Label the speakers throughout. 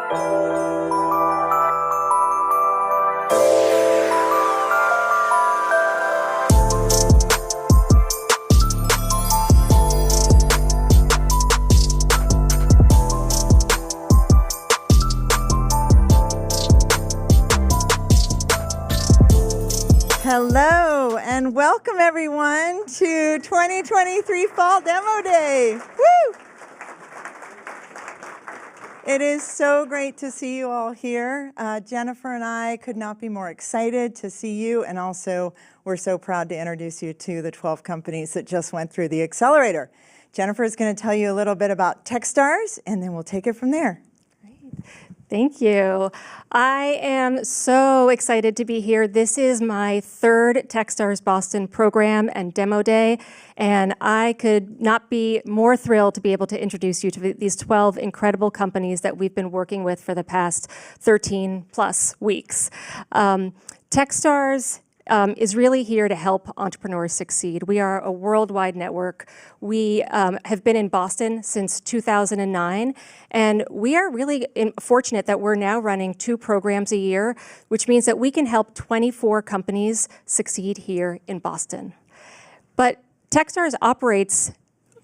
Speaker 1: Hello and welcome everyone to 2023 Fall Demo Day. Woo! It is so great to see you all here. Jennifer and I could not be more excited to see you, and also we're so proud to introduce you to the 12 companies that just went through the accelerator. Jennifer is going to tell you a little bit about Techstars, and then we'll take it from there.
Speaker 2: Thank you. I am so excited to be here. This is my third Techstars Boston program and demo day, and I could not be more thrilled to be able to introduce you to these 12 incredible companies that we've been working with for the past 13 plus weeks. Techstars is really here to help entrepreneurs succeed. We are a worldwide network. We have been in Boston since 2009, and we are really fortunate that we're now running 2 programs a year, which means that we can help 24 companies succeed here in Boston. But Techstars operates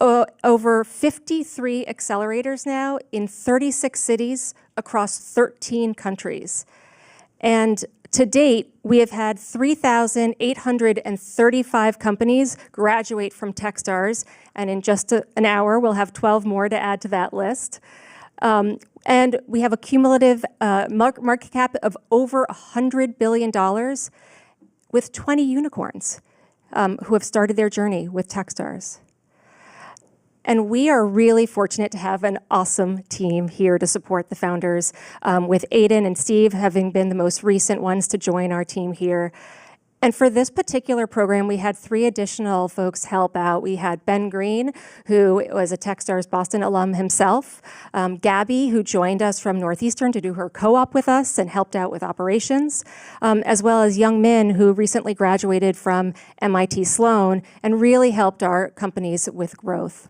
Speaker 2: over 53 accelerators now in 36 cities across 13 countries. And to date, we have had 3,835 companies graduate from Techstars, and in just an hour, we'll have 12 more to add to that list. And we have a cumulative market cap of over $100 billion with 20 unicorns who have started their journey with Techstars. And we are really fortunate to have an awesome team here to support the founders, with Aiden and Steve having been the most recent ones to join our team here. And for this particular program, we had 3 additional folks help out. We had Ben Green, who was a Techstars Boston alum himself, Gabby, who joined us from Northeastern to do her co-op with us and helped out with operations, as well as Young Min, who recently graduated from MIT Sloan and really helped our companies with growth.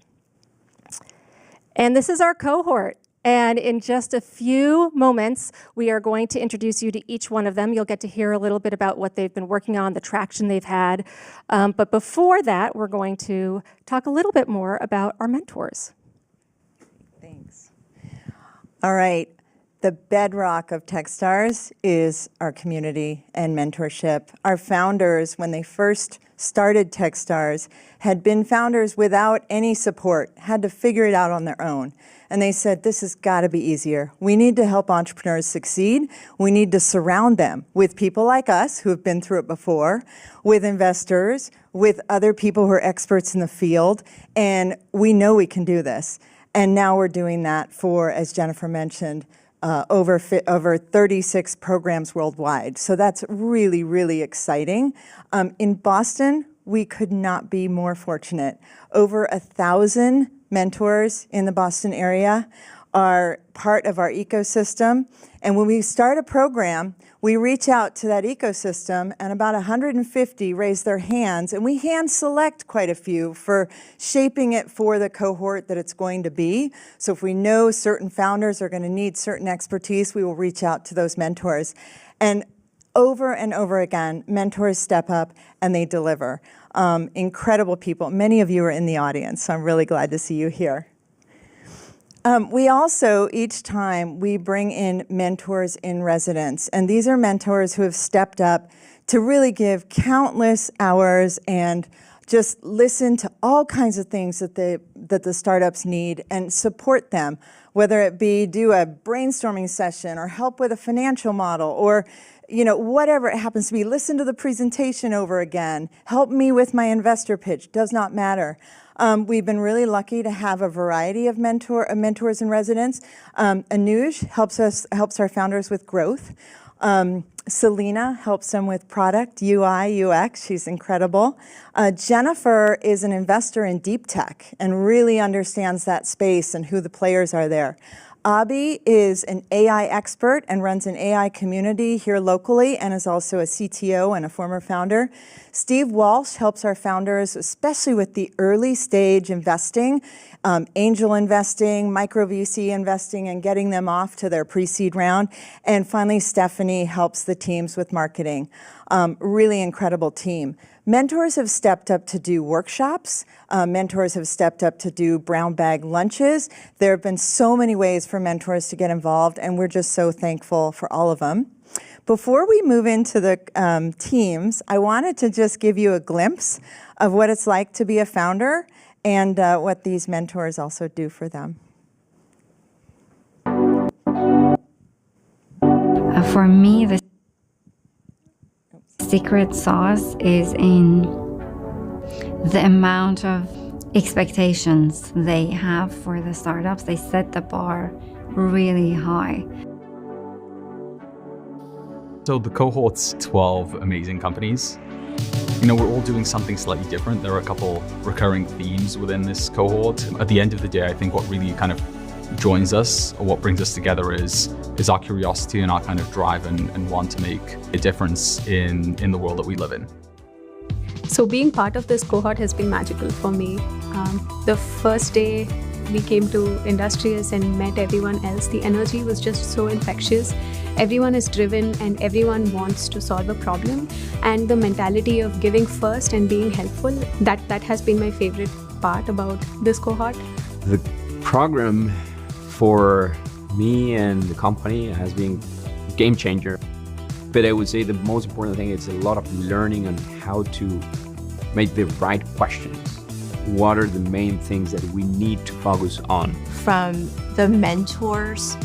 Speaker 2: And this is our cohort. And in just a few moments, we are going to introduce you to each one of them. You'll get to hear a little bit about what they've been working on, the traction they've had. But before that, we're going to talk a little bit more about our mentors.
Speaker 1: Thanks. All right. The bedrock of Techstars is our community and mentorship. Our founders, when they first started Techstars, had been founders without any support, had to figure it out on their own. And they said, this has got to be easier. We need to help entrepreneurs succeed. We need to surround them with people like us who have been through it before, with investors, with other people who are experts in the field. And we know we can do this. And now we're doing that for, as Jennifer mentioned, over 36 programs worldwide. So that's really, really exciting. In Boston, we could not be more fortunate. Over 1,000 mentors in the Boston area are part of our ecosystem. And when we start a program, we reach out to that ecosystem, and about 150 raise their hands, and we hand select quite a few for shaping it for the cohort that it's going to be. So if we know certain founders are going to need certain expertise, we will reach out to those mentors. And over again, mentors step up and they deliver. Incredible people. Many of you are in the audience, so I'm really glad to see you here. We also, each time, we bring in mentors in residence. And these are mentors who have stepped up to really give countless hours and just listen to all kinds of things that the startups need and support them, whether it be do a brainstorming session or help with a financial model or whatever it happens to be. Listen to the presentation over again. Help me with my investor pitch. Does not matter. We've been really lucky to have a variety of mentors in residence. Anuj helps our founders with growth. Selena helps them with product, UI, UX. She's incredible. Jennifer is an investor in deep tech and really understands that space and who the players are there. Abhi is an AI expert and runs an AI community here locally and is also a CTO and a former founder. Steve Walsh helps our founders, especially with the early stage investing, angel investing, micro VC investing, and getting them off to their pre-seed round. And finally, Stephanie helps the teams with marketing. Really incredible team. Mentors have stepped up to do workshops. Mentors have stepped up to do brown bag lunches. There have been so many ways for mentors to get involved, and we're just so thankful for all of them. Before we move into the teams, I wanted to just give you a glimpse of what it's like to be a founder and what these mentors also do for them.
Speaker 3: For me, the secret sauce is in the amount of expectations they have for the startups. They set the bar really high.
Speaker 4: So the cohort's 12 amazing companies. You know, we're all doing something slightly different. There are a couple recurring themes within this cohort. At the end of the day, I think what really kind of joins us, or what brings us together, is our curiosity and our kind of drive and want to make a difference in the world that we live in.
Speaker 5: So being part of this cohort has been magical for me. The first day we came to Industrious and met everyone else, the energy was just so infectious. Everyone is driven and everyone wants to solve a problem. And the mentality of giving first and being helpful, that has been my favorite part about this cohort.
Speaker 6: The program for me and the company has been a game changer. But I would say the most important thing is a lot of learning on how to make the right questions. What are the main things that we need to focus on?
Speaker 7: From the mentors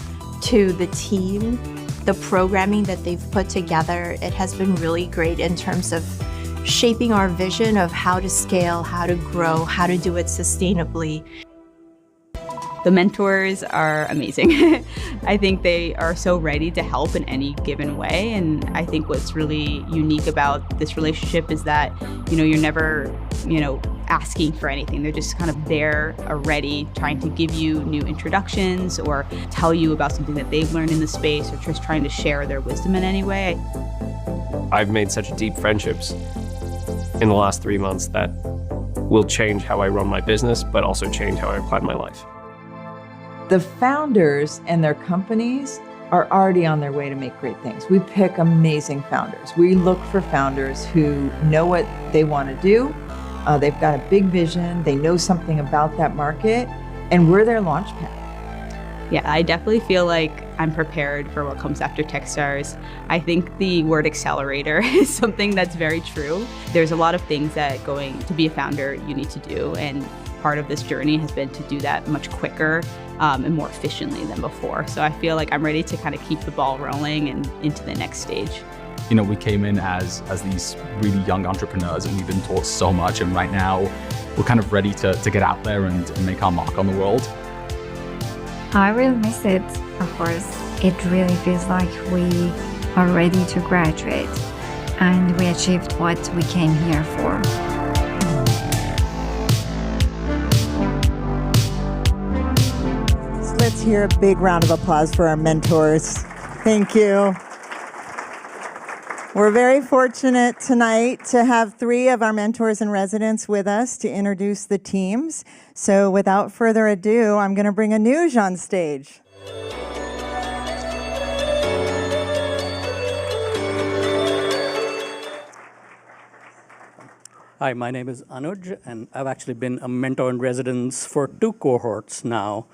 Speaker 7: to the team, the programming that they've put together, it has been really great in terms of shaping our vision of how to scale, how to grow, how to do it sustainably.
Speaker 8: The mentors are amazing. I think they are so ready to help in any given way. And I think what's really unique about this relationship is that, you're never, asking for anything. They're just kind of there already, trying to give you new introductions or tell you about something that they've learned in the space, or just trying to share their wisdom in any way.
Speaker 9: I've made such deep friendships in the last 3 months that will change how I run my business, but also change how I plan my life.
Speaker 10: The founders and their companies are already on their way to make great things. We pick amazing founders. We look for founders who know what they want to do. They've got a big vision. They know something about that market, and we're their launch pad.
Speaker 8: Yeah, I definitely feel like I'm prepared for what comes after Techstars. I think the word accelerator is something that's very true. There's a lot of things that going to be a founder you need to do, and part of this journey has been to do that much quicker and more efficiently than before. So I feel like I'm ready to kind of keep the ball rolling and into the next stage.
Speaker 4: We came in as these really young entrepreneurs, and we've been taught so much, and right now we're kind of ready to get out there and make our mark on the world.
Speaker 3: I will miss it, of course. It really feels like we are ready to graduate and we achieved what we came here for.
Speaker 1: So let's hear a big round of applause for our mentors. Thank you. We're very fortunate tonight to have 3 of our mentors in residence with us to introduce the teams. So without further ado, I'm going to bring Anuj on stage.
Speaker 11: Hi, my name is Anuj, and I've actually been a mentor in residence for 2 cohorts now.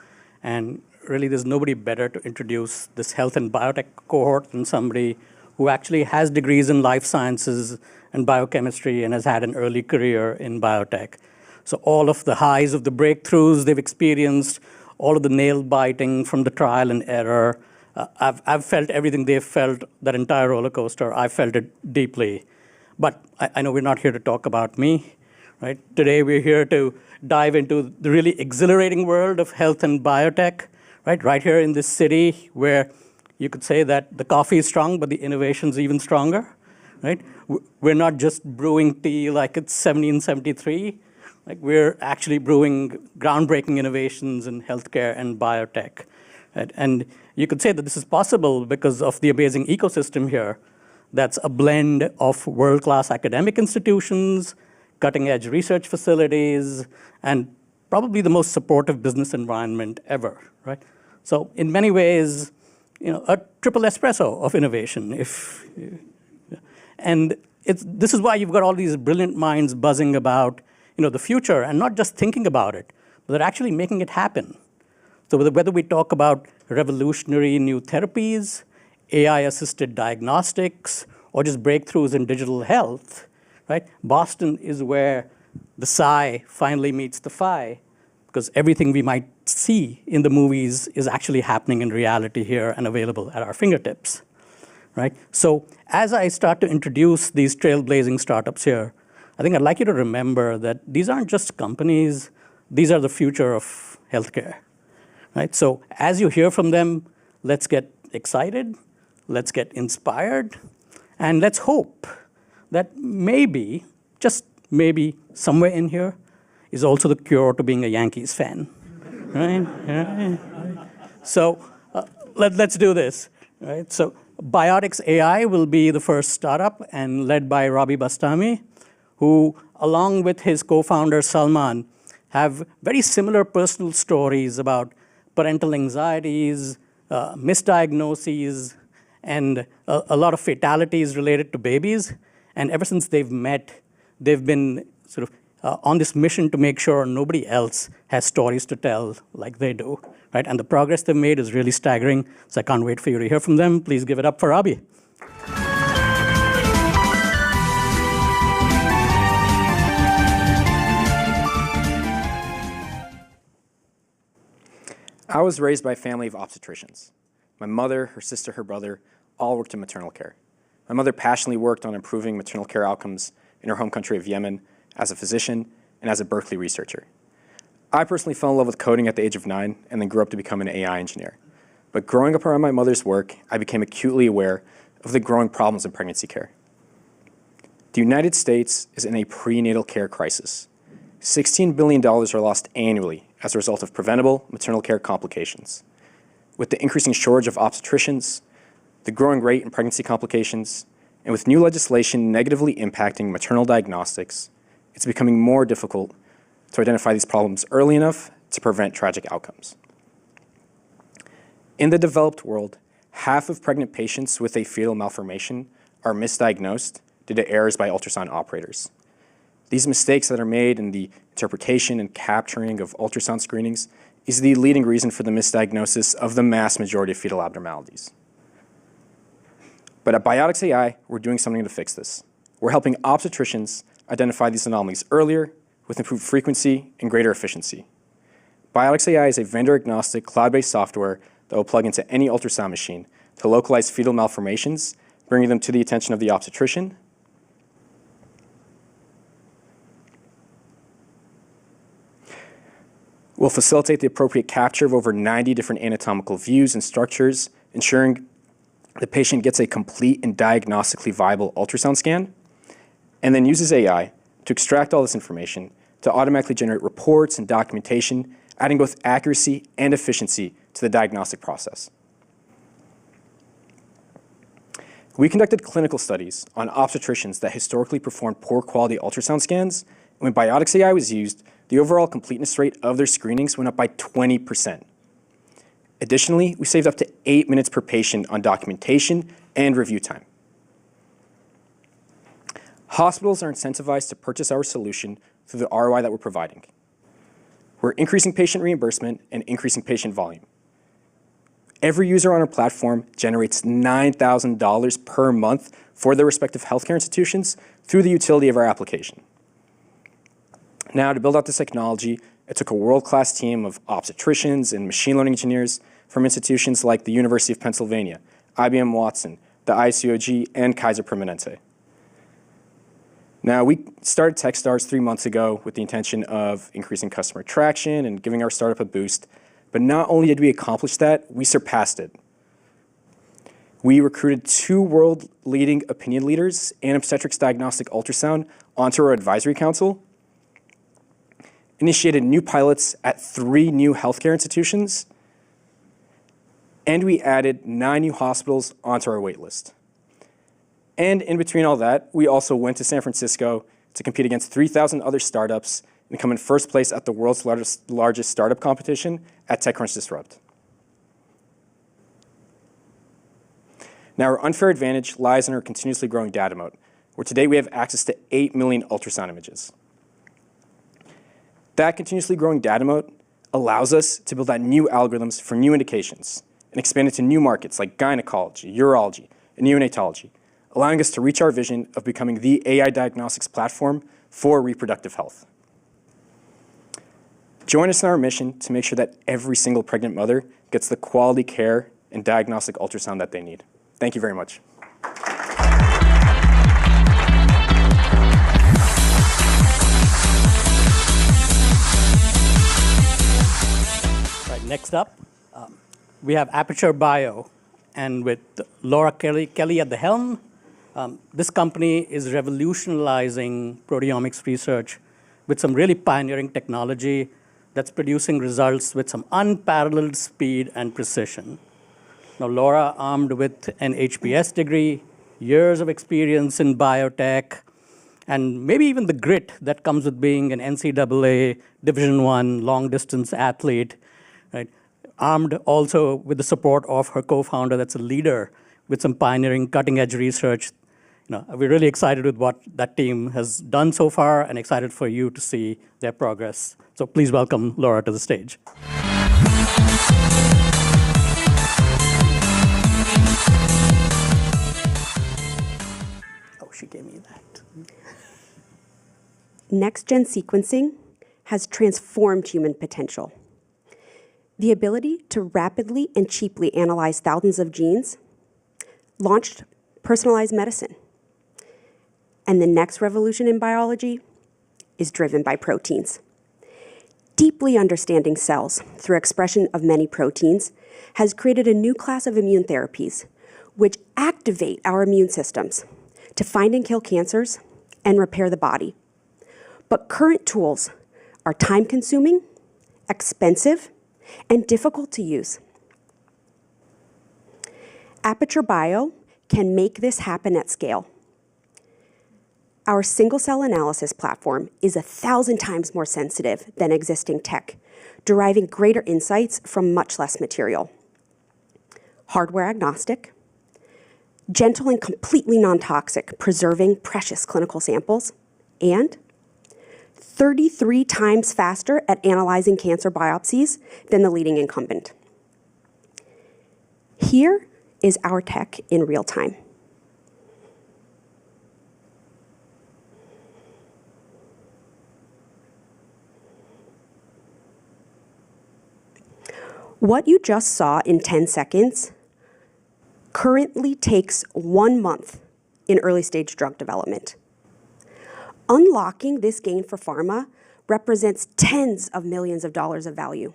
Speaker 11: And really, there's nobody better to introduce this health and biotech cohort than somebody who actually has degrees in life sciences and biochemistry and has had an early career in biotech. So all of the highs of the breakthroughs they've experienced, all of the nail biting from the trial and error, I've felt everything they've felt, that entire roller coaster. I felt it deeply. But I know we're not here to talk about me, right? Today we're here to dive into the really exhilarating world of health and biotech, right here in this city where you could say that the coffee is strong, but the innovation's even stronger, right? We're not just brewing tea like it's 1773. Like we're actually brewing groundbreaking innovations in healthcare and biotech. Right? And you could say that this is possible because of the amazing ecosystem here that's a blend of world-class academic institutions, cutting-edge research facilities, and probably the most supportive business environment ever, right? So in many ways, a triple espresso of innovation. And this is why you've got all these brilliant minds buzzing about the future, and not just thinking about it, but they're actually making it happen. So whether we talk about revolutionary new therapies, AI-assisted diagnostics, or just breakthroughs in digital health, right? Boston is where the sci finally meets the fi, because everything we might see in the movies is actually happening in reality here and available at our fingertips, right? So as I start to introduce these trailblazing startups here, I think I'd like you to remember that these aren't just companies, these are the future of healthcare, right? So as you hear from them, let's get excited, let's get inspired, and let's hope that maybe, just maybe, somewhere in here is also the cure to being a Yankees fan, right? So let's do this, right? So Biotech's AI will be the first startup and led by Robbie Bastami, who, along with his co-founder Salman, have very similar personal stories about parental anxieties, misdiagnoses, and a lot of fatalities related to babies. And ever since they've met, they've been sort of on this mission to make sure nobody else has stories to tell like they do, right? And the progress they've made is really staggering, so I can't wait for you to hear from them. Please give it up for Robbie.
Speaker 12: I was raised by a family of obstetricians. My mother, her sister, her brother, all worked in maternal care. My mother passionately worked on improving maternal care outcomes in her home country of Yemen as a physician and as a Berkeley researcher. I personally fell in love with coding at the age of 9 and then grew up to become an AI engineer. But growing up around my mother's work, I became acutely aware of the growing problems in pregnancy care. The United States is in a prenatal care crisis. $16 billion are lost annually as a result of preventable maternal care complications. With the increasing shortage of obstetricians, the growing rate in pregnancy complications, and with new legislation negatively impacting maternal diagnostics, it's becoming more difficult to identify these problems early enough to prevent tragic outcomes. In the developed world, half of pregnant patients with a fetal malformation are misdiagnosed due to errors by ultrasound operators. These mistakes that are made in the interpretation and capturing of ultrasound screenings is the leading reason for the misdiagnosis of the mass majority of fetal abnormalities. But at Biotech's AI, we're doing something to fix this. We're helping obstetricians identify these anomalies earlier with improved frequency and greater efficiency. Biotech's AI is a vendor-agnostic, cloud-based software that will plug into any ultrasound machine to localize fetal malformations, bringing them to the attention of the obstetrician. We'll facilitate the appropriate capture of over 90 different anatomical views and structures, ensuring the patient gets a complete and diagnostically viable ultrasound scan, and then uses AI to extract all this information to automatically generate reports and documentation, adding both accuracy and efficiency to the diagnostic process. We conducted clinical studies on obstetricians that historically performed poor quality ultrasound scans, and when Biotech's AI was used, the overall completeness rate of their screenings went up by 20%. Additionally, we saved up to 8 minutes per patient on documentation and review time. Hospitals are incentivized to purchase our solution through the ROI that we're providing. We're increasing patient reimbursement and increasing patient volume. Every user on our platform generates $9,000 per month for their respective healthcare institutions through the utility of our application. Now, to build out this technology, it took a world-class team of obstetricians and machine learning engineers from institutions like the University of Pennsylvania, IBM Watson, the ICOG, and Kaiser Permanente. Now, we started Techstars 3 months ago with the intention of increasing customer traction and giving our startup a boost. But not only did we accomplish that, we surpassed it. We recruited 2 world-leading opinion leaders in obstetrics diagnostic ultrasound onto our advisory council, initiated new pilots at 3 new healthcare institutions, And we added 9 new hospitals onto our wait list. And in between all that, we also went to San Francisco to compete against 3,000 other startups and come in first place at the world's largest startup competition at TechCrunch Disrupt. Now, our unfair advantage lies in our continuously growing data moat, where today we have access to 8 million ultrasound images. That continuously growing data moat allows us to build out new algorithms for new indications and expand into new markets like gynecology, urology, and neonatology, allowing us to reach our vision of becoming the AI diagnostics platform for reproductive health. Join us in our mission to make sure that every single pregnant mother gets the quality care and diagnostic ultrasound that they need. Thank you very much.
Speaker 11: Right, next up, we have Aperture Bio, and with Laura Kelly at the helm, this company is revolutionizing proteomics research with some really pioneering technology that's producing results with some unparalleled speed and precision. Now, Laura, armed with an HBS degree, years of experience in biotech, and maybe even the grit that comes with being an NCAA Division I long-distance athlete, right? Armed also with the support of her co-founder that's a leader with some pioneering cutting-edge research. We're really excited with what that team has done so far and excited for you to see their progress. So please welcome Laura to the stage. Oh, she gave me that.
Speaker 13: Next-gen sequencing has transformed human potential. The ability to rapidly and cheaply analyze thousands of genes launched personalized medicine. And the next revolution in biology is driven by proteins. Deeply understanding cells through expression of many proteins has created a new class of immune therapies which activate our immune systems to find and kill cancers and repair the body. But current tools are time-consuming, expensive, and difficult to use. Aperture Bio can make this happen at scale. Our single-cell analysis platform is 1,000 times more sensitive than existing tech, deriving greater insights from much less material. Hardware agnostic, gentle and completely non-toxic, preserving precious clinical samples, and 33 times faster at analyzing cancer biopsies than the leading incumbent. Here is our tech in real time. What you just saw in 10 seconds currently takes 1 month in early-stage drug development. Unlocking this gain for pharma represents tens of millions of dollars of value.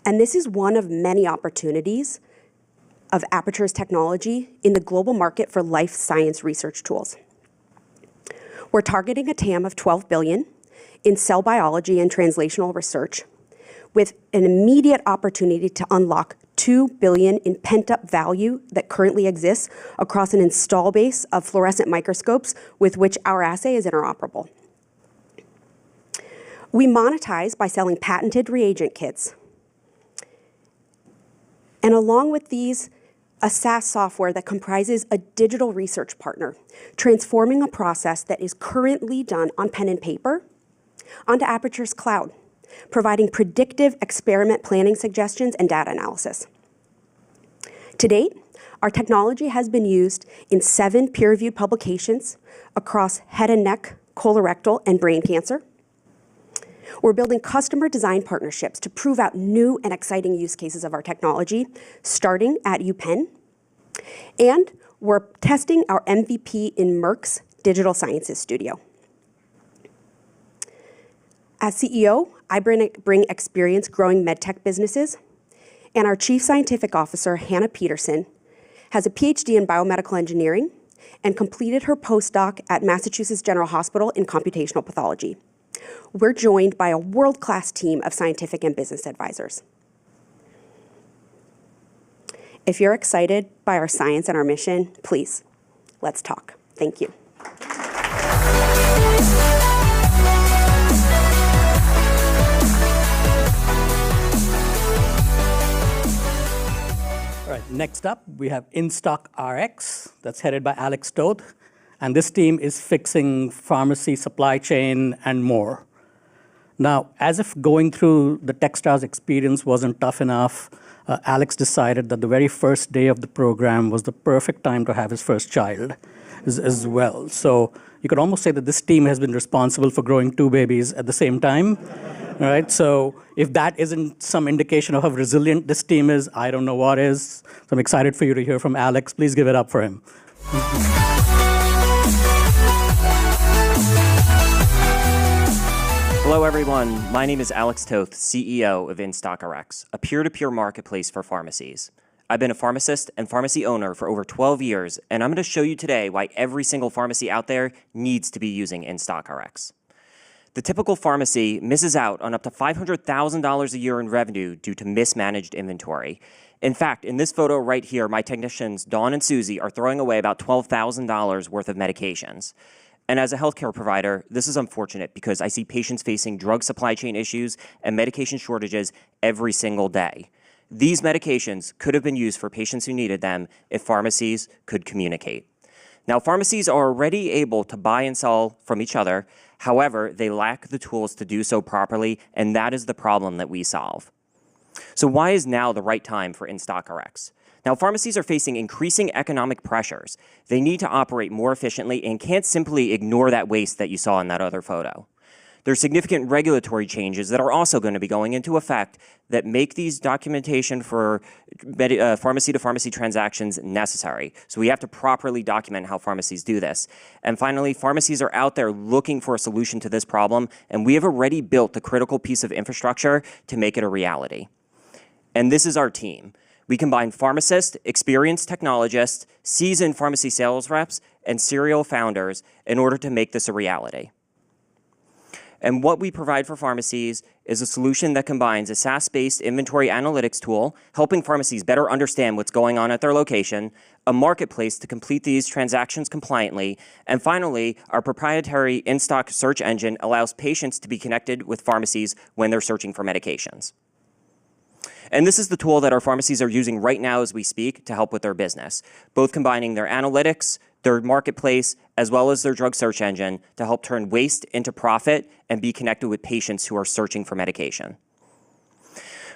Speaker 13: And this is one of many opportunities of Aperture's technology in the global market for life science research tools. We're targeting a TAM of $12 billion in cell biology and translational research, with an immediate opportunity to unlock $2 billion in pent-up value that currently exists across an install base of fluorescent microscopes with which our assay is interoperable. We monetize by selling patented reagent kits. And along with these, a SaaS software that comprises a digital research partner, transforming a process that is currently done on pen and paper onto Aperture's cloud, providing predictive experiment planning suggestions and data analysis. To date, our technology has been used in 7 peer-reviewed publications across head and neck, colorectal, and brain cancer. We're building customer design partnerships to prove out new and exciting use cases of our technology, starting at UPenn. And we're testing our MVP in Merck's Digital Sciences Studio. As CEO, I bring experience growing medtech businesses, and our Chief Scientific Officer, Hannah Peterson, has a PhD in biomedical engineering and completed her postdoc at Massachusetts General Hospital in computational pathology. We're joined by a world-class team of scientific and business advisors. If you're excited by our science and our mission, please, let's talk. Thank you.
Speaker 11: All right, next up, we have InStock RX, that's headed by Alex Toth. And this team is fixing pharmacy, supply chain, and more. Now, as if going through the Techstars experience wasn't tough enough, Alex decided that the very first day of the program was the perfect time to have his first child as well. So you could almost say that this team has been responsible for growing 2 babies at the same time. All right, so if that isn't some indication of how resilient this team is, I don't know what is. So I'm excited for you to hear from Alex. Please give it up for him.
Speaker 14: Hello, everyone. My name is Alex Toth, CEO of InStock RX, a peer-to-peer marketplace for pharmacies. I've been a pharmacist and pharmacy owner for over 12 years, and I'm going to show you today why every single pharmacy out there needs to be using InStock RX. The typical pharmacy misses out on up to $500,000 a year in revenue due to mismanaged inventory. In fact, in this photo right here, my technicians, Dawn and Susie, are throwing away about $12,000 worth of medications. And as a healthcare provider, this is unfortunate because I see patients facing drug supply chain issues and medication shortages every single day. These medications could have been used for patients who needed them if pharmacies could communicate. Now, pharmacies are already able to buy and sell from each other. However, they lack the tools to do so properly, and that is the problem that we solve. So why is now the right time for InStock RX? Now, pharmacies are facing increasing economic pressures. They need to operate more efficiently and can't simply ignore that waste that you saw in that other photo. There's significant regulatory changes that are also going to be going into effect that make these documentation for pharmacy-to-pharmacy transactions necessary. So we have to properly document how pharmacies do this. And finally, pharmacies are out there looking for a solution to this problem, and we have already built the critical piece of infrastructure to make it a reality. And this is our team. We combine pharmacists, experienced technologists, seasoned pharmacy sales reps, and serial founders in order to make this a reality. And what we provide for pharmacies is a solution that combines a SaaS-based inventory analytics tool, helping pharmacies better understand what's going on at their location, a marketplace to complete these transactions compliantly, and finally, our proprietary InStock search engine allows patients to be connected with pharmacies when they're searching for medications. And this is the tool that our pharmacies are using right now as we speak to help with their business, both combining their analytics, their marketplace, as well as their drug search engine to help turn waste into profit and be connected with patients who are searching for medication.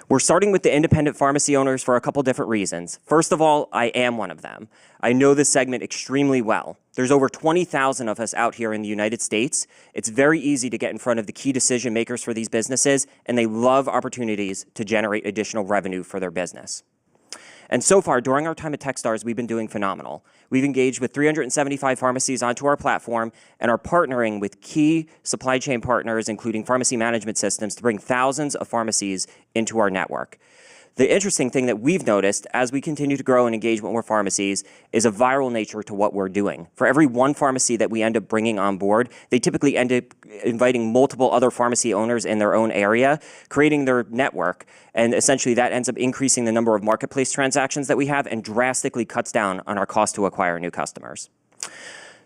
Speaker 14: We're starting with the independent pharmacy owners for a couple different reasons. First of all, I am one of them. I know this segment extremely well. There's over 20,000 of us out here in the United States. It's very easy to get in front of the key decision makers for these businesses, and they love opportunities to generate additional revenue for their business. And so far, during our time at Techstars, we've been doing phenomenal. We've engaged with 375 pharmacies onto our platform and are partnering with key supply chain partners, including pharmacy management systems, to bring thousands of pharmacies into our network. The interesting thing that we've noticed as we continue to grow and engage with more pharmacies is a viral nature to what we're doing. For every one pharmacy that we end up bringing on board, they typically end up inviting multiple other pharmacy owners in their own area, creating their network, and essentially that ends up increasing the number of marketplace transactions that we have and drastically cuts down on our cost to acquire new customers.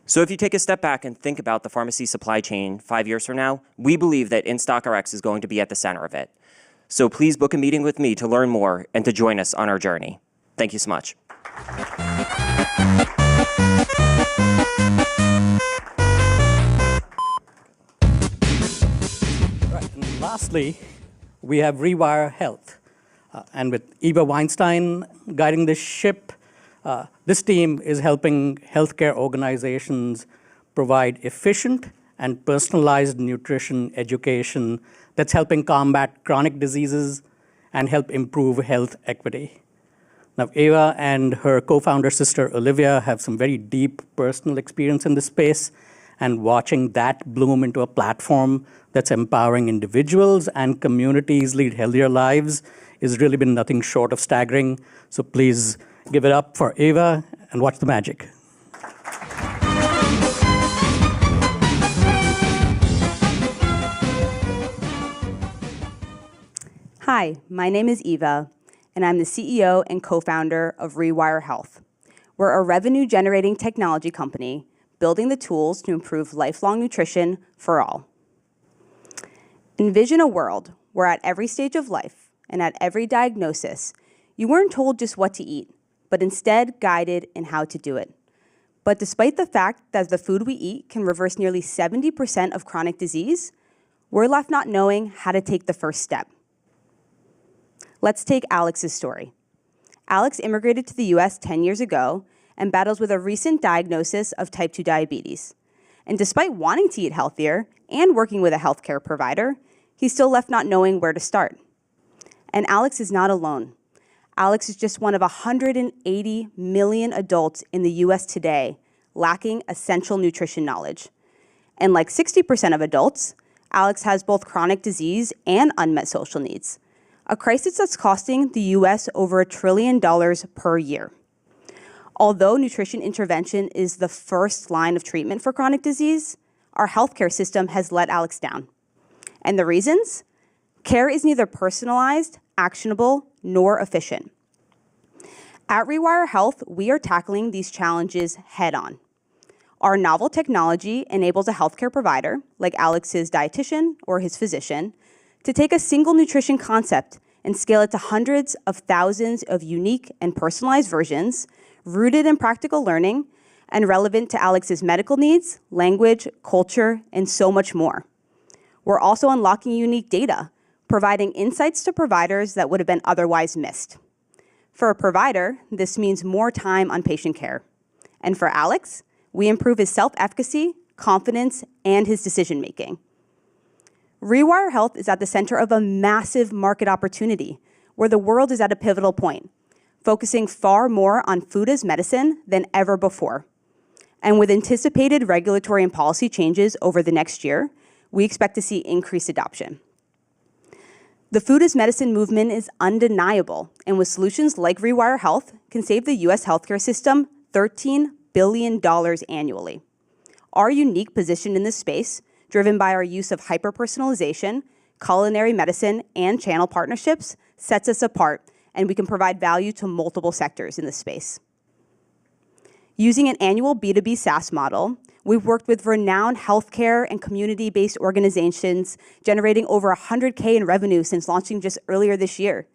Speaker 14: So if you take a step back and think about the pharmacy supply chain 5 years from now, we believe that InStock RX is going to be at the center of it. So please book a meeting with me to learn more and to join us on our journey. Thank you so much.
Speaker 11: Right, and lastly, we have Rewire Health. And with Eva Weinstein guiding this ship, this team is helping healthcare organizations provide efficient and personalized nutrition education that's helping combat chronic diseases and help improve health equity. Now, Eva and her co-founder sister Olivia have some very deep personal experience in this space, and watching that bloom into a platform that's empowering individuals and communities lead healthier lives has really been nothing short of staggering. So please give it up for Eva and watch the magic.
Speaker 15: Hi, my name is Eva,
Speaker 13: and I'm the CEO and co-founder of Rewire Health. We're a revenue-generating technology company building the tools to improve lifelong nutrition for all. Envision a world where at every stage of life and at every diagnosis, you weren't told just what to eat, but instead guided in how to do it. But despite the fact that the food we eat can reverse nearly 70% of chronic disease, we're left not knowing how to take the first step. Let's take Alex's story. Alex immigrated to the US 10 years ago and battles with a recent diagnosis of type 2 diabetes. And despite wanting to eat healthier and working with a healthcare provider, he's still left not knowing where to start. And Alex is not alone. Alex is just one of 180 million adults in the US today lacking essential nutrition knowledge. And like 60% of adults, Alex has both chronic disease and unmet social needs, a crisis that's costing the US over $1 trillion per year. Although nutrition intervention is the first line of treatment for chronic disease, our healthcare system has let Alex down. And the reasons? Care is neither personalized, actionable, nor efficient. At Rewire Health, we are tackling these challenges head on. Our novel technology enables a healthcare provider, like Alex's dietitian or his physician, to take a single nutrition concept and scale it to hundreds of thousands of unique and personalized versions rooted in practical learning and relevant to Alex's medical needs, language, culture, and so much more. We're also unlocking unique data, providing insights to providers that would have been otherwise missed. For a provider, this means more time on patient care. And for Alex, we improve his self-efficacy, confidence, and his decision-making. Rewire Health is at the center of a massive market opportunity where the world is at a pivotal point, focusing far more on food as medicine than ever before. And with anticipated regulatory and policy changes over the next year, we expect to see increased adoption. The food as medicine movement is undeniable, and with solutions like Rewire Health, can save the US healthcare system $13 billion annually. Our unique position in this space, driven by our use of hyper-personalization, culinary medicine, and channel partnerships, sets us apart, and we can provide value to multiple sectors in this space. Using an annual B2B SaaS model, we've worked with renowned healthcare and community-based organizations, generating over $100K in revenue since launching just earlier this year.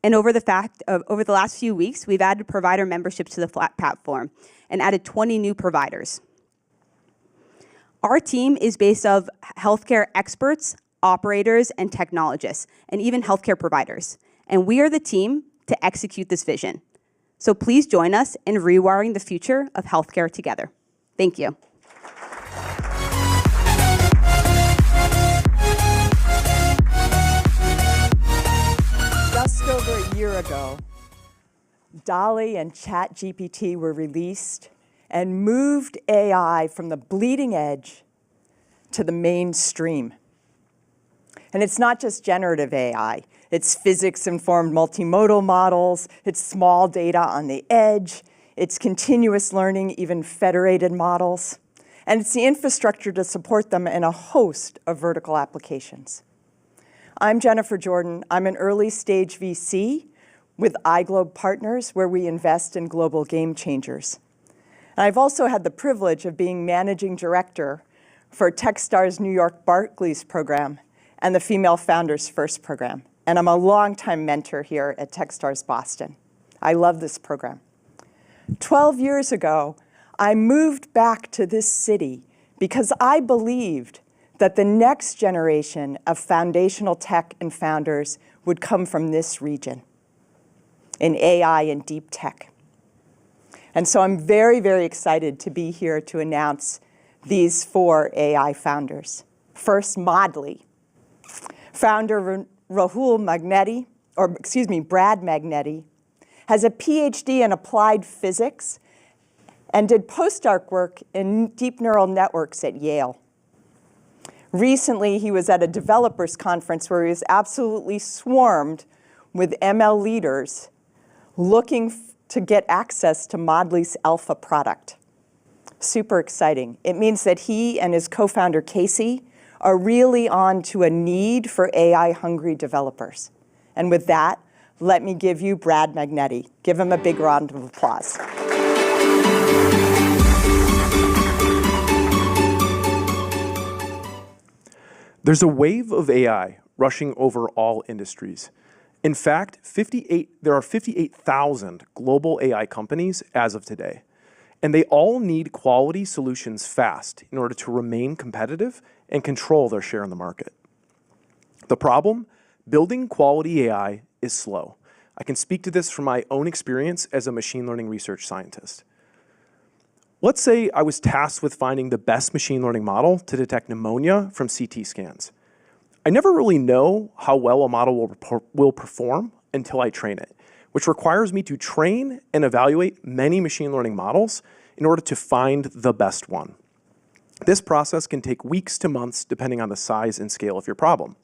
Speaker 13: And over the last few weeks, we've added provider membership to the platform and added 20 new providers. Our team is based of healthcare experts, operators, and technologists, and even healthcare providers. And we are the team to execute this vision. So please join us in rewiring the future of healthcare together. Thank you.
Speaker 1: Just over a year ago, DALL-E and ChatGPT were released and moved AI from the bleeding edge to the mainstream. And it's not just generative AI. It's physics-informed multimodal models, it's small data on the edge, it's continuous learning, even federated models, and it's the infrastructure to support them in a host of vertical applications. I'm Jennifer Jordan. I'm an early-stage VC with iGlobe Partners, where we invest in global game changers. And I've also had the privilege of being managing director for Techstars New York Barclays program and the Female Founders First program. And I'm a longtime mentor here at Techstars Boston. I love this program. 12 years ago, I moved back to this city because I believed that the next generation of foundational tech and founders would come from this region in AI and deep tech. And so I'm very, very excited to be here to announce these 4 AI founders. First, Modly. Founder Brad Magnetti, has a PhD in applied physics and did postdoc work in deep neural networks at Yale. Recently, he was at a developers conference where he was absolutely swarmed with ML leaders looking to get access to Modly's alpha product. Super exciting. It means that he and his co-founder Casey are really on to a need for AI-hungry developers. And with that, Let me give you Brad Magnetti. Give him a big round of applause.
Speaker 15: There's a wave of AI rushing over all industries. In fact, there are 58,000 global AI companies as of today, and they all need quality solutions fast in order to remain competitive and control their share in the market. The problem? Building quality AI is slow. I can speak to this from my own experience as a machine learning research scientist. Let's say I was tasked with finding the best machine learning model to detect pneumonia from CT scans. I never really know how well a model will perform until I train it, which requires me to train and evaluate many machine learning models in order to find the best one. This process can take weeks to months depending on the size and scale of your problem.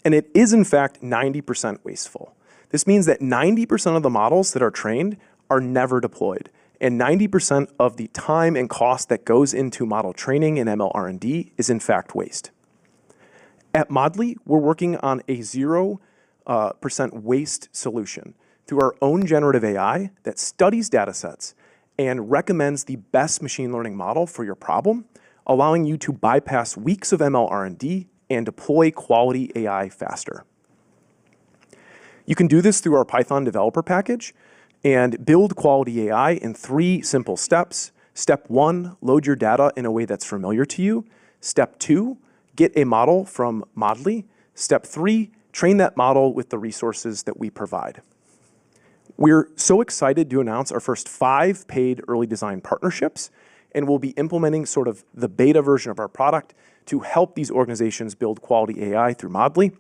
Speaker 15: And it is in fact 90% wasteful. This means that 90% of the models that are trained are never deployed, and 90% of the time and cost that goes into model training and ML R&D is in fact waste. At Modly, we're working on a 0% waste solution through our own generative AI that studies datasets and recommends the best machine learning model for your problem, allowing you to bypass weeks of ML R&D and deploy quality AI faster. You can do this through our Python developer package and build quality AI in 3 simple steps. Step 1, load your data in a way that's familiar to you. Step 2, get a model from Modly. Step 3, train that model with the resources that we provide. We're so excited to announce our first 5 paid early design partnerships, and we'll be implementing sort of the beta version of our product to help these organizations build quality AI through Modly.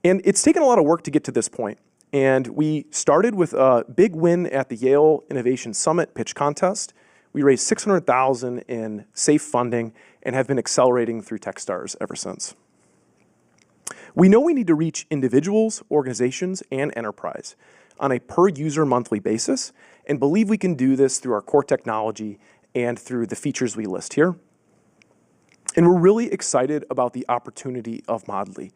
Speaker 15: And it's taken a lot of work to get to this point. And we started with a big win at the Yale Innovation Summit pitch contest. We raised $600,000 in SAFE funding and have been accelerating through Techstars ever since. We know we need to reach individuals, organizations, and enterprise on a per-user monthly basis, and believe we can do this through our core technology and through the features we list here. And we're really excited about the opportunity of Modly.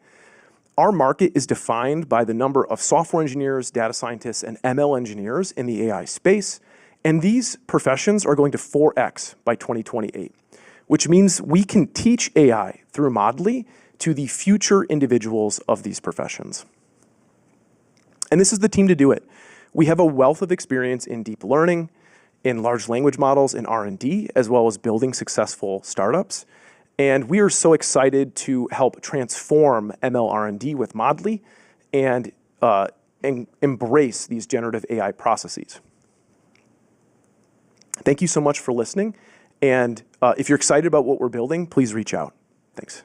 Speaker 15: Our market is defined by the number of software engineers, data scientists, and ML engineers in the AI space, and these professions are going to 4x by 2028, which means we can teach AI through Modly to the future individuals of these professions. And this is the team to do it. We have a wealth of experience in deep learning, in large language models, in R&D, as well as building successful startups. And we are so excited to help transform ML R&D with Modly and embrace these generative AI processes. Thank you so much for listening. And if you're excited about what we're building, please reach out. Thanks.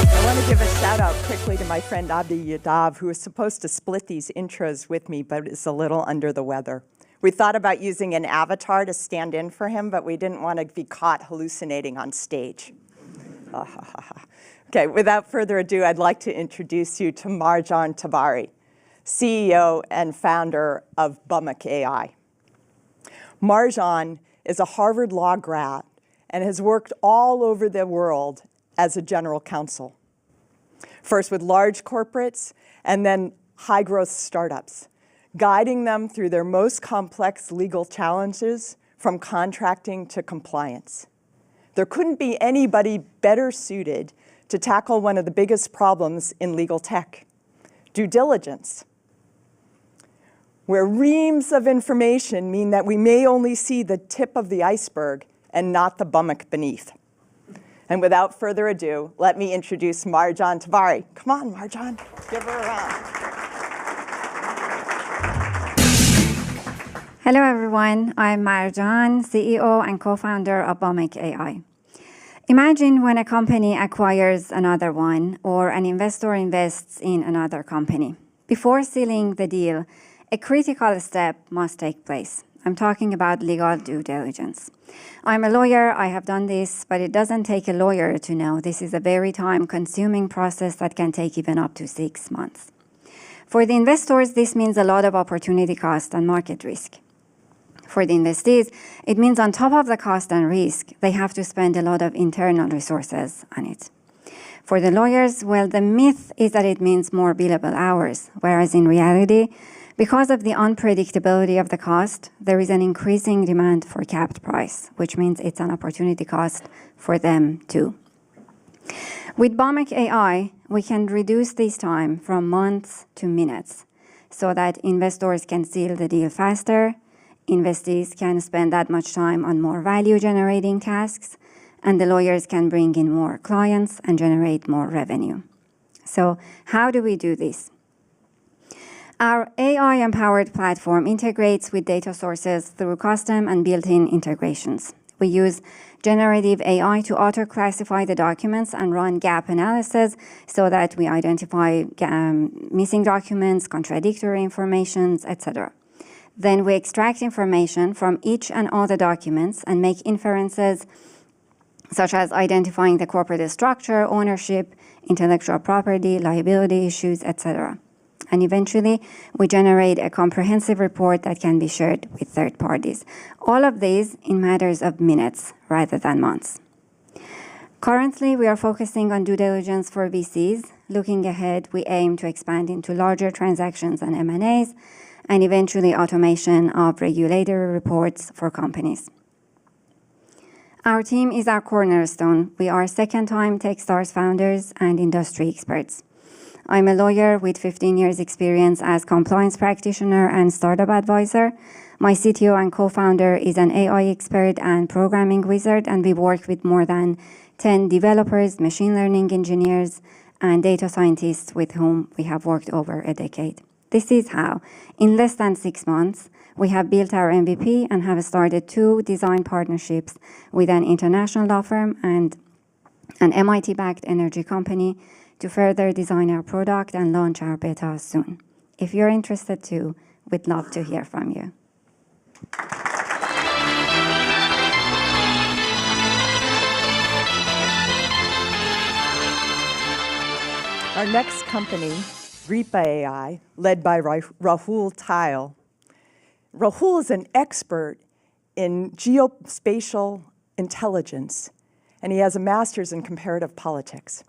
Speaker 1: I want to give a shout out quickly to my friend Abdi Yadav, who was supposed to split these intros with me, but is a little under the weather. We thought about using an avatar to stand in for him, but we didn't want to be caught hallucinating on stage. Okay, without further ado, I'd like to introduce you to Marjan Tabari, CEO and founder of Biotech AI. Marjan is a Harvard Law grad and has worked all over the world as a general counsel, first with large corporates and then high-growth startups, guiding them through their most complex legal challenges from contracting to compliance. There couldn't be anybody better suited to tackle one of the biggest problems in legal tech, due diligence, where reams of information mean that we may only see the tip of the iceberg and not the bummock beneath. And without further ado, let me introduce Marjan Tabari. Come on, Marjan, give her a round.
Speaker 3: Hello, everyone. I'm Marjan, CEO and co-founder of Biotech AI. Imagine when a company acquires another one or an investor invests in another company. Before sealing the deal, a critical step must take place. I'm talking about legal due diligence. I'm a lawyer, I have done this, but it doesn't take a lawyer to know this is a very time-consuming process that can take even up to 6 months. For the investors, this means a lot of opportunity cost and market risk. For the investees, it means on top of the cost and risk, they have to spend a lot of internal resources on it. For the lawyers, well, the myth is that it means more billable hours, whereas in reality, because of the unpredictability of the cost, there is an increasing demand for capped price, which means it's an opportunity cost for them too. With Biotech AI, we can reduce this time from months to minutes so that investors can seal the deal faster, investees can spend that much time on more value-generating tasks, and the lawyers can bring in more clients and generate more revenue. So how do we do this? Our AI-empowered platform integrates with data sources through custom and built-in integrations. We use generative AI to auto-classify the documents and run gap analysis so that we identify missing documents, contradictory information, etc. Then we extract information from each and all the documents and make inferences such as identifying the corporate structure, ownership, intellectual property, liability issues, etc. And eventually, we generate a comprehensive report that can be shared with third parties. All of these in matters of minutes rather than months. Currently, we are focusing on due diligence for VCs. Looking ahead, we aim to expand into larger transactions and M&As, and eventually automation of regulatory reports for companies. Our team is our cornerstone. We are second-time Techstars founders and industry experts. I'm a lawyer with 15 years experience as compliance practitioner and startup advisor. My CTO and co-founder is an AI expert and programming wizard, and we work with more than 10 developers, machine learning engineers, and data scientists with whom we have worked over a decade. This is how, in less than 6 months, we have built our MVP and have started 2 design partnerships with an international law firm and an MIT-backed energy company to further design our product and launch our beta soon. If you're interested too, we'd love to hear from you.
Speaker 1: Our next company, Ripa AI, led by Rahul Tile. Rahul is an expert in geospatial intelligence, and he has a master's in comparative politics.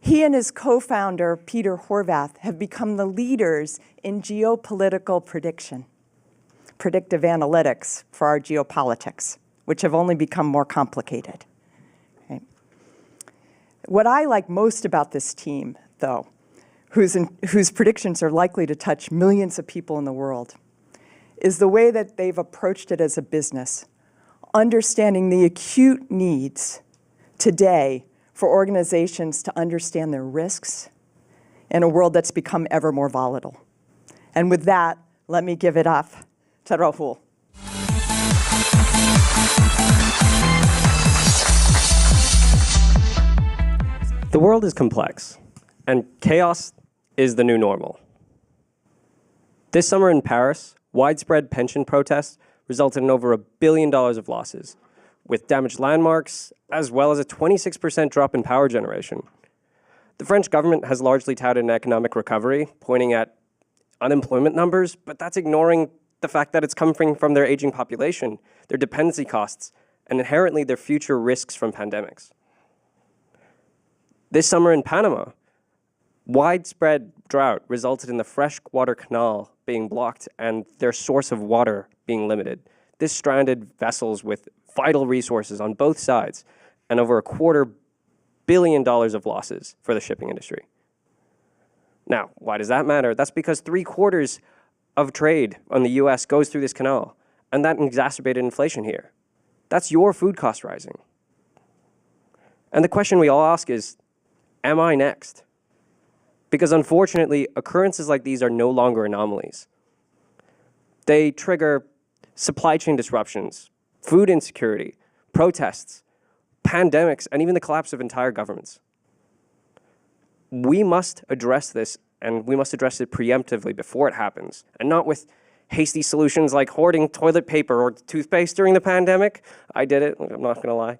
Speaker 1: He and his co-founder, Peter Horvath, have become the leaders in geopolitical prediction, predictive analytics for our geopolitics, which have only become more complicated. Okay. What I like most about this team, though, whose predictions are likely to touch millions of people in the world, is the way that they've approached it as a business, understanding the acute needs today for organizations to understand their risks in a world that's become ever more volatile. And with that, let me give it up to Rahul.
Speaker 9: The world is complex, and chaos is the new normal. This summer in Paris, widespread pension protests resulted in over $1 billion of losses, with damaged landmarks, as well as a 26% drop in power generation. The French government has largely touted an economic recovery, pointing at unemployment numbers, but that's ignoring the fact that it's coming from their aging population, their dependency costs, and inherently their future risks from pandemics. This summer in Panama, widespread drought resulted in the freshwater canal being blocked and their source of water being limited. This stranded vessels with vital resources on both sides and over $250 million of losses for the shipping industry. Now, why does that matter? That's because 3/4 of trade on the US goes through this canal, and that exacerbated inflation here. That's your food cost rising. And the question we all ask is, am I next? Because unfortunately, occurrences like these are no longer anomalies. They trigger supply chain disruptions, food insecurity, protests, pandemics, and even the collapse of entire governments. We must address this, and we must address it preemptively before it happens, and not with hasty solutions like hoarding toilet paper or toothpaste during the pandemic. I did it, I'm not gonna lie.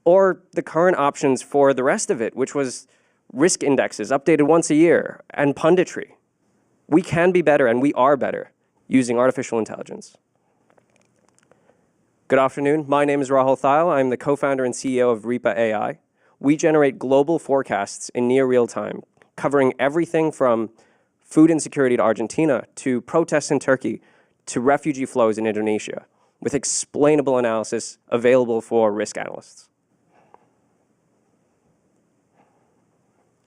Speaker 9: Or the current options for the rest of it, which was risk indexes updated once a year and punditry. We can be better, and we are better. using artificial intelligence. Good afternoon. My name is Rahul Thile. I'm the co-founder and CEO of Reapa AI. We generate global forecasts in near real time, covering everything from food insecurity to Argentina, to protests in Turkey, to refugee flows in Indonesia, with explainable analysis available for risk analysts.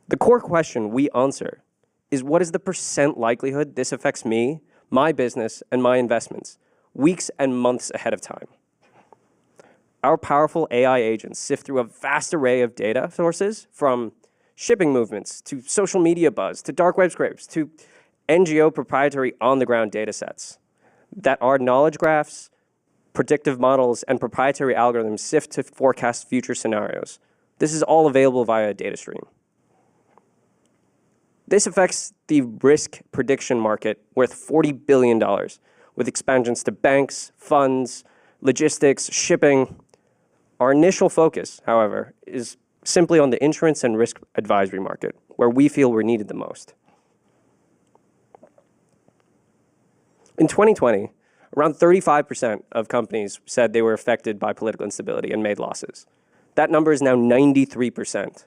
Speaker 9: The core question we answer is, what is the % likelihood this affects me, my business, and my investments, weeks and months ahead of time? Our powerful AI agents sift through a vast array of data sources, from shipping movements to social media buzz to dark web scrapes to NGO proprietary on-the-ground data sets that our knowledge graphs, predictive models, and proprietary algorithms sift to forecast future scenarios. This is all available via a data stream. This affects the risk prediction market worth $40 billion, with expansions to banks, funds, logistics, shipping. Our initial focus, however, is simply on the insurance and risk advisory market, where we feel we're needed the most. In 2020, around 35% of companies said they were affected by political instability and made losses. That number is now 93%. At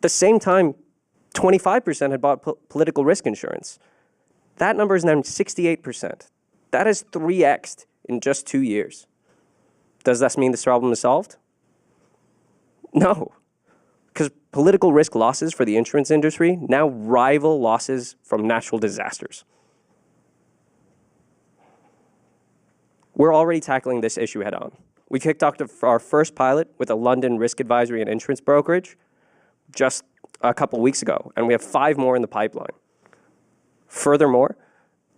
Speaker 9: the same time, 25% had bought political risk insurance. That number is now 68%. That has 3x'd in just 2 years. Does this mean this problem is solved? No, because political risk losses for the insurance industry now rival losses from natural disasters. We're already tackling this issue head on. We kicked off our first pilot with a London risk advisory and insurance brokerage just a couple weeks ago, and we have 5 more in the pipeline. Furthermore,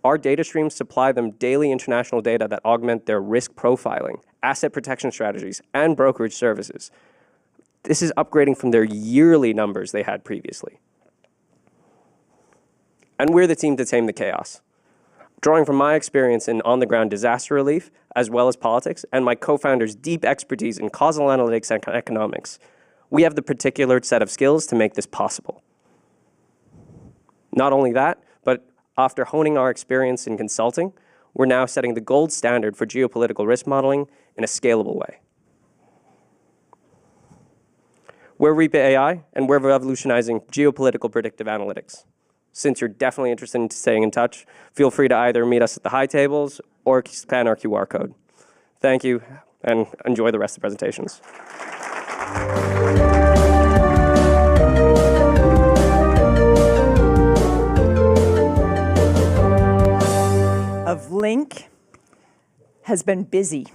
Speaker 9: our data streams supply them daily international data that augment their risk profiling, asset protection strategies, and brokerage services. This is upgrading from their yearly numbers they had previously. And we're the team to tame the chaos. Drawing from my experience in on-the-ground disaster relief, as well as politics, and my co-founder's deep expertise in causal analytics and economics, we have the particular set of skills to make this possible. Not only that, but after honing our experience in consulting, we're now setting the gold standard for geopolitical risk modeling in a scalable way. We're Reapa AI, and we're revolutionizing geopolitical predictive analytics. Since you're definitely interested in staying in touch, feel free to either meet us at the high tables or scan our QR code. Thank you, and enjoy the rest of the presentations.
Speaker 1: Of Link has been busy.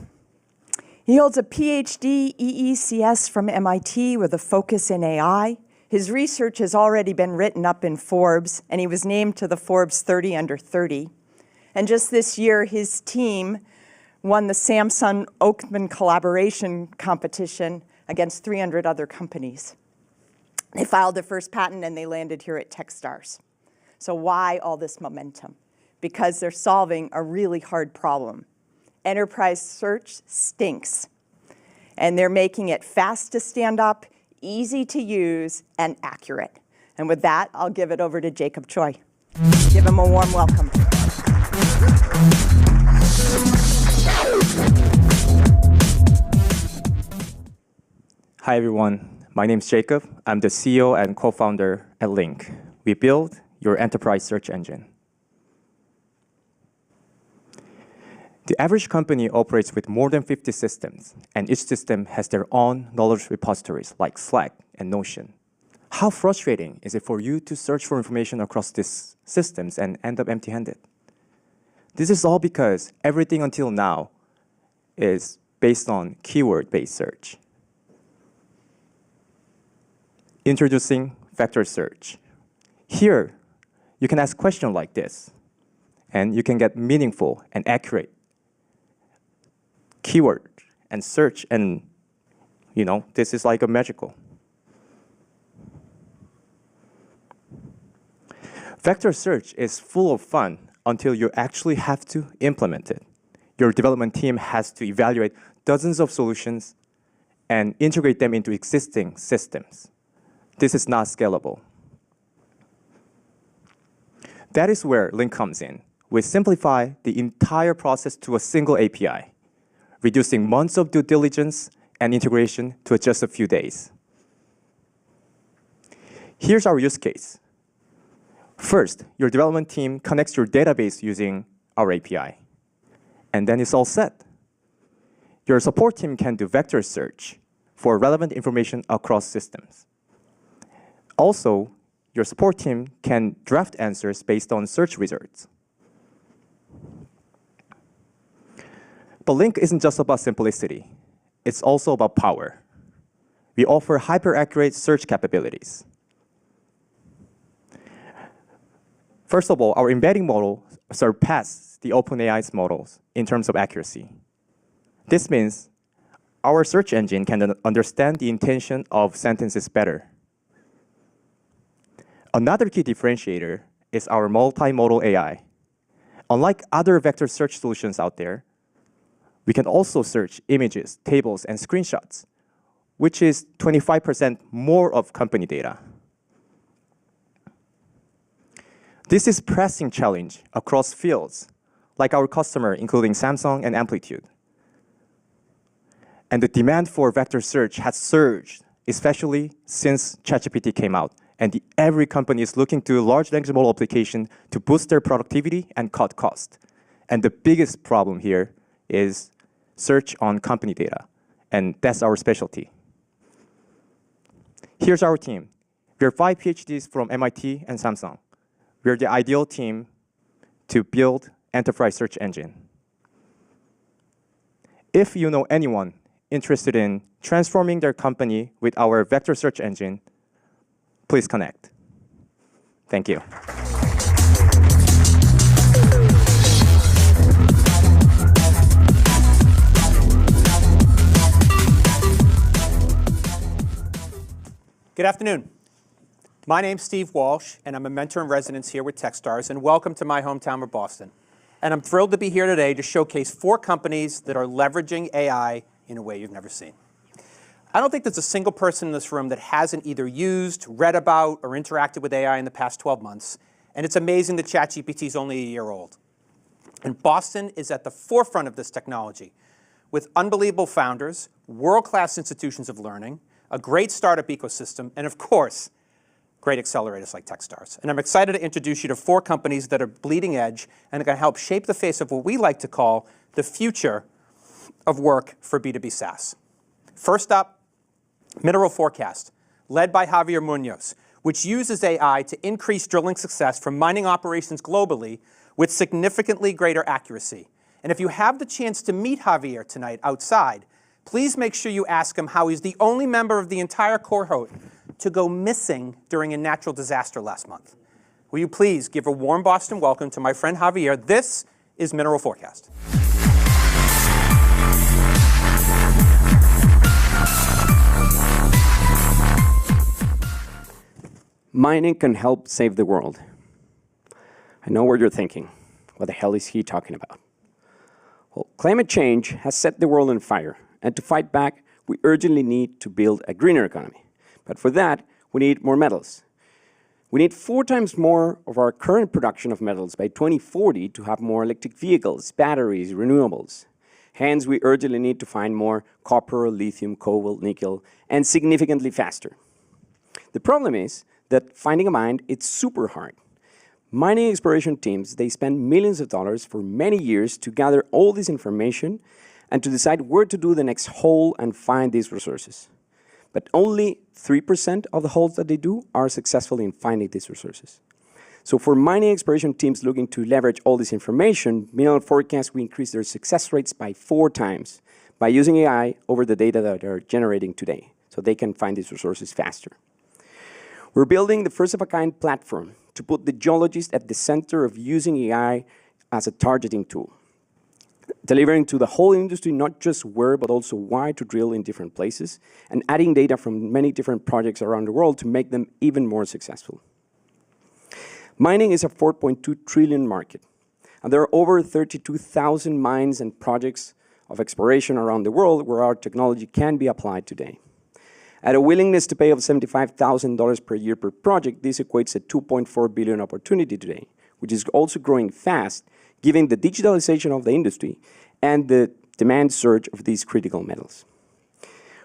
Speaker 1: He holds a PhD EECS from MIT with a focus in AI. His research has already been written up in Forbes, and he was named to the Forbes 30 under 30. And just this year, his team won the Samsung Oakman collaboration competition against 300 other companies. They filed their first patent, and they landed here at Techstars. So why all this momentum? Because they're solving a really hard problem. Enterprise search stinks. And they're making it fast to stand up, easy to use, and accurate. And with that, I'll give it over to Jacob Choi. Give him a warm welcome.
Speaker 16: Hi, everyone. My name is Jacob. I'm the CEO and co-founder at Link. We build your enterprise search engine. The average company operates with more than 50 systems, and each system has their own knowledge repositories like Slack and Notion. How frustrating is it for you to search for information across these systems and end up empty-handed? This is all because everything until now is based on keyword-based search. Introducing vector search. Here, you can ask questions like this, and you can get meaningful and accurate keyword and search, and this is like a magical. Vector search is full of fun until you actually have to implement it. Your development team has to evaluate dozens of solutions and integrate them into existing systems. This is not scalable. That is where Link comes in. we simplify the entire process to a single API, reducing months of due diligence and integration to just a few days. Here's our use case. First, your development team connects your database using our API, and then it's all set. Your support team can do vector search for relevant information across systems. Also, your support team can draft answers based on search results. But Link isn't just about simplicity. It's also about power. We offer hyper-accurate search capabilities. First of all, our embedding model surpasses the OpenAI's models in terms of accuracy. This means our search engine can understand the intention of sentences better. Another key differentiator is our multimodal AI. Unlike other vector search solutions out there, we can also search images, tables, and screenshots, which is 25% more of company data. This is a pressing challenge across fields, like our customer, including Samsung and Amplitude. And the demand for vector search has surged, especially since ChatGPT came out. And every company is looking to large language model application to boost their productivity and cut cost. And the biggest problem here is search on company data. And that's our specialty. Here's our team. We're 5 PhDs from MIT and Samsung. We're the ideal team to build enterprise search engine. If you know anyone interested in transforming their company with our vector search engine, please connect. Thank you.
Speaker 17: Good afternoon. My name's Steve Walsh, and I'm a mentor in residence here with Techstars, and welcome to my hometown of Boston. And I'm thrilled to be here today to showcase 4 companies that are leveraging AI in a way you've never seen. I don't think there's a single person in this room that hasn't either used, read about, or interacted with AI in the past 12 months, and it's amazing that ChatGPT is only a year old. And Boston is at the forefront of this technology, with unbelievable founders, world-class institutions of learning, a great startup ecosystem, and of course, great accelerators like Techstars. And I'm excited to introduce you to 4 companies that are bleeding edge and are going to help shape the face of what we like to call the future of work for B2B SaaS. First up, Mineral Forecast, led by Javier Munoz, which uses AI to increase drilling success for mining operations globally with significantly greater accuracy. And if you have the chance to meet Javier tonight outside, please make sure you ask him how he's the only member of the entire cohort to go missing during a natural disaster last month. Will you please give a warm Boston welcome to my friend Javier? This is Mineral Forecast.
Speaker 6: Mining can help save the world. I know what you're thinking. What the hell is he talking about? Well, climate change has set the world on fire, and to fight back, we urgently need to build a greener economy. But for that, we need more metals. We need 4 times more of our current production of metals by 2040 to have more electric vehicles, batteries, renewables. Hence, we urgently need to find more copper, lithium, cobalt, nickel, and significantly faster. The problem is that finding a mine, it's super hard. Mining exploration teams, they spend millions of dollars for many years to gather all this information and to decide where to do the next hole and find these resources. But only 3% of the holes that they do are successful in finding these resources. So for mining exploration teams looking to leverage all this information, Mineral Forecast will increase their success rates by 4 times by using AI over the data that they're generating today, so they can find these resources faster. We're building the first-of-a-kind platform to put the geologist at the center of using AI as a targeting tool, delivering to the whole industry not just where, but also why to drill in different places, and adding data from many different projects around the world to make them even more successful. Mining is a $4.2 trillion market, and there are over 32,000 mines and projects of exploration around the world where our technology can be applied today. At a willingness to pay of $75,000 per year per project, this equates a $2.4 billion opportunity today, which is also growing fast given the digitalization of the industry and the demand surge of these critical metals.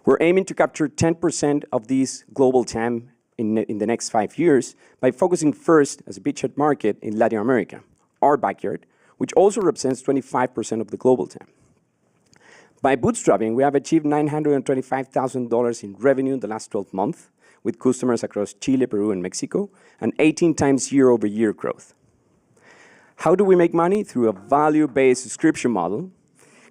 Speaker 6: We're aiming to capture 10% of this global TAM in the next 5 years by focusing first as a beachhead market in Latin America, our backyard, which also represents 25% of the global TAM. By bootstrapping, we have achieved $925,000 in revenue in the last 12 months with customers across Chile, Peru, and Mexico, and 18 times year-over-year growth. How do we make money? Through a value-based subscription model,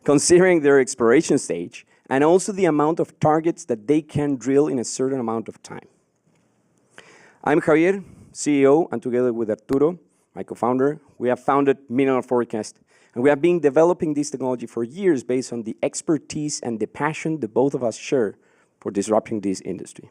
Speaker 6: considering their exploration stage, and also the amount of targets that they can drill in a certain amount of time. I'm Javier, CEO, and together with Arturo, my co-founder, we have founded Mineral Forecast, and we have been developing this technology for years based on the expertise and the passion that both of us share for disrupting this industry.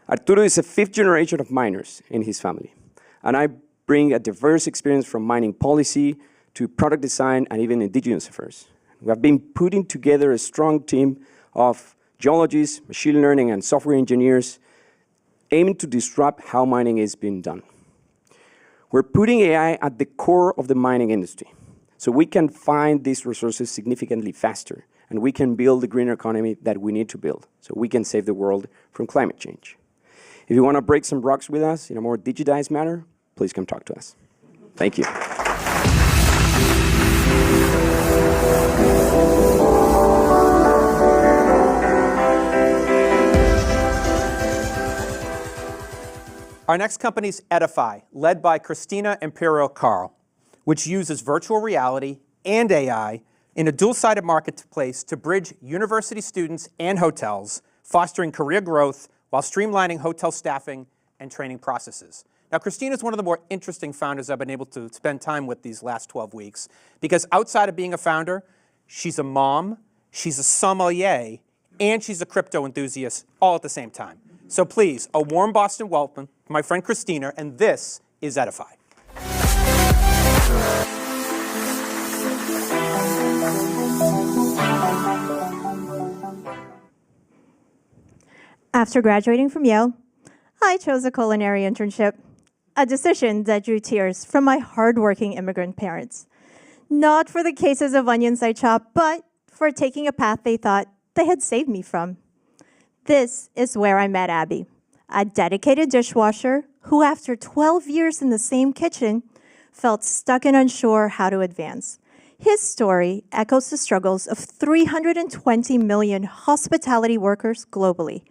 Speaker 6: Arturo is a fifth generation of miners in his family, and I bring a diverse experience from mining policy to product design and even indigenous affairs. We have been putting together a strong team of geologists, machine learning, and software engineers aiming to disrupt how mining is being done. We're putting AI at the core of the mining industry, so we can find these resources significantly faster, and we can build the greener economy that we need to build, so we can save the world from climate change. If you want to break some rocks with us in a more digitized manner, please come talk to us. Thank you.
Speaker 17: Our next company is Edify, led by Christina Imperial-Carl, which uses virtual reality and AI in a dual-sided marketplace to bridge university students and hotels, fostering career growth while streamlining hotel staffing and training processes. Now, Christina is one of the more interesting founders I've been able to spend time with these last 12 weeks, because outside of being a founder, she's a mom, she's a sommelier, and she's a crypto enthusiast all at the same time. So please, a warm Boston welcome to my friend Christina, and this is Edify.
Speaker 18: After graduating from Yale, I chose a culinary internship, a decision that drew tears from my hardworking immigrant parents. Not for the cases of onions I chopped, but for taking a path they thought they had saved me from. This is where I met Abby, a dedicated dishwasher who, after 12 years in the same kitchen, felt stuck and unsure how to advance. His story echoes the struggles of 320 million hospitality workers globally,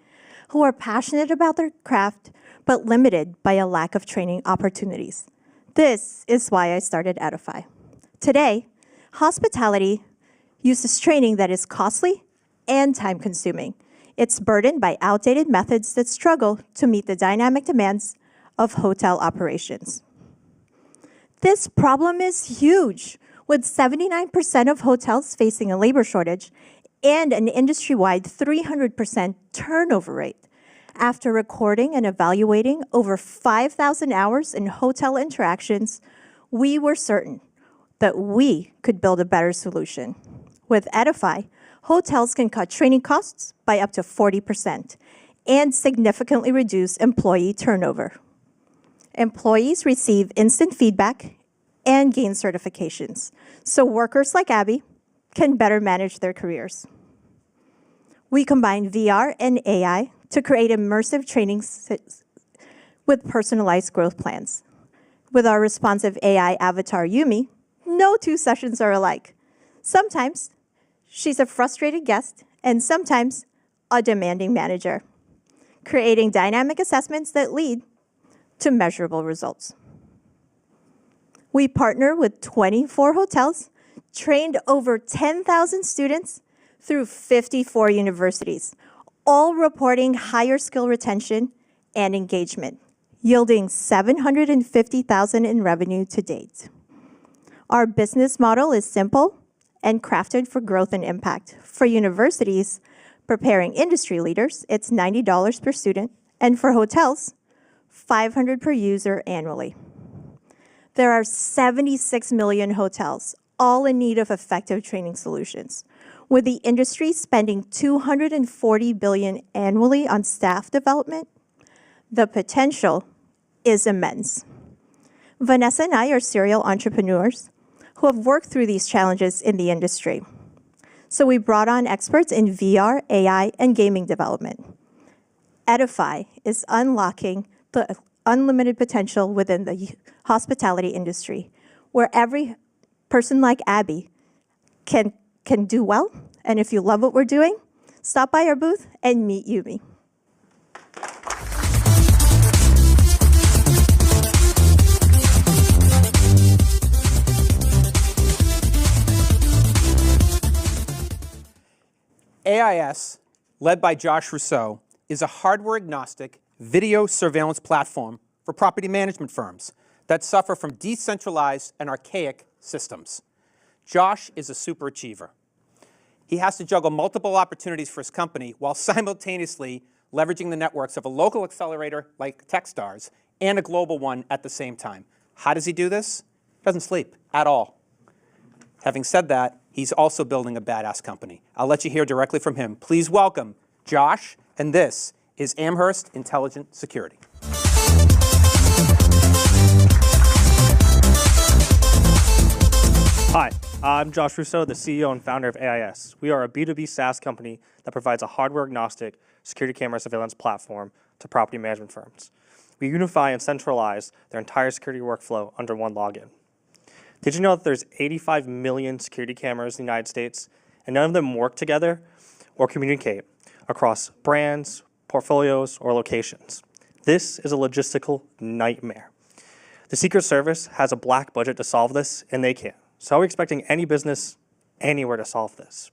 Speaker 18: who are passionate about their craft, but limited by a lack of training opportunities. This is why I started Edify. Today, hospitality uses training that is costly and time-consuming. It's burdened by outdated methods that struggle to meet the dynamic demands of hotel operations. This problem is huge, with 79% of hotels facing a labor shortage and an industry-wide 300% turnover rate. After recording and evaluating over 5,000 hours in hotel interactions, we were certain that we could build a better solution. With Edify, hotels can cut training costs by up to 40% and significantly reduce employee turnover. Employees receive instant feedback and gain certifications, so workers like Abby can better manage their careers. We combine VR and AI to create immersive training with personalized growth plans. With our responsive AI avatar, Yumi, no two sessions are alike. Sometimes she's a frustrated guest, and sometimes a demanding manager, creating dynamic assessments that lead to measurable results. We partner with 24 hotels, trained over 10,000 students through 54 universities, all reporting higher skill retention and engagement, yielding $750,000 in revenue to date. Our business model is simple and crafted for growth and impact. For universities preparing industry leaders, it's $90 per student, and for hotels, $500 per user annually. There are 76 million hotels, all in need of effective training solutions. With the industry spending $240 billion annually on staff development, the potential is immense. Vanessa and I are serial entrepreneurs who have worked through these challenges in the industry. So we brought on experts in VR, AI, and gaming development. Edify is unlocking the unlimited potential within the hospitality industry, where every person like Abby can do well. And if you love what we're doing, stop by our booth and meet Yumi.
Speaker 17: AIS, led by Josh Rousseau, is a hardware-agnostic video surveillance platform for property management firms that suffer from decentralized and archaic systems. Josh is a super achiever. He has to juggle multiple opportunities for his company while simultaneously leveraging the networks of a local accelerator like Techstars and a global one at the same time. How does he do this? He doesn't sleep at all. Having said that, he's also building a badass company. I'll let you hear directly from him. Please welcome Josh, and this is Amherst Intelligent Security.
Speaker 19: Hi, I'm Josh Rousseau, the CEO and founder of AIS. We are a B2B SaaS company that provides a hardware-agnostic security camera surveillance platform to property management firms. We unify and centralize their entire security workflow under one login. Did you know that there's 85 million security cameras in the United States, and none of them work together or communicate across brands, portfolios, or locations? This is a logistical nightmare. The Secret Service has a black budget to solve this, and they can't. So how are we expecting any business anywhere to solve this?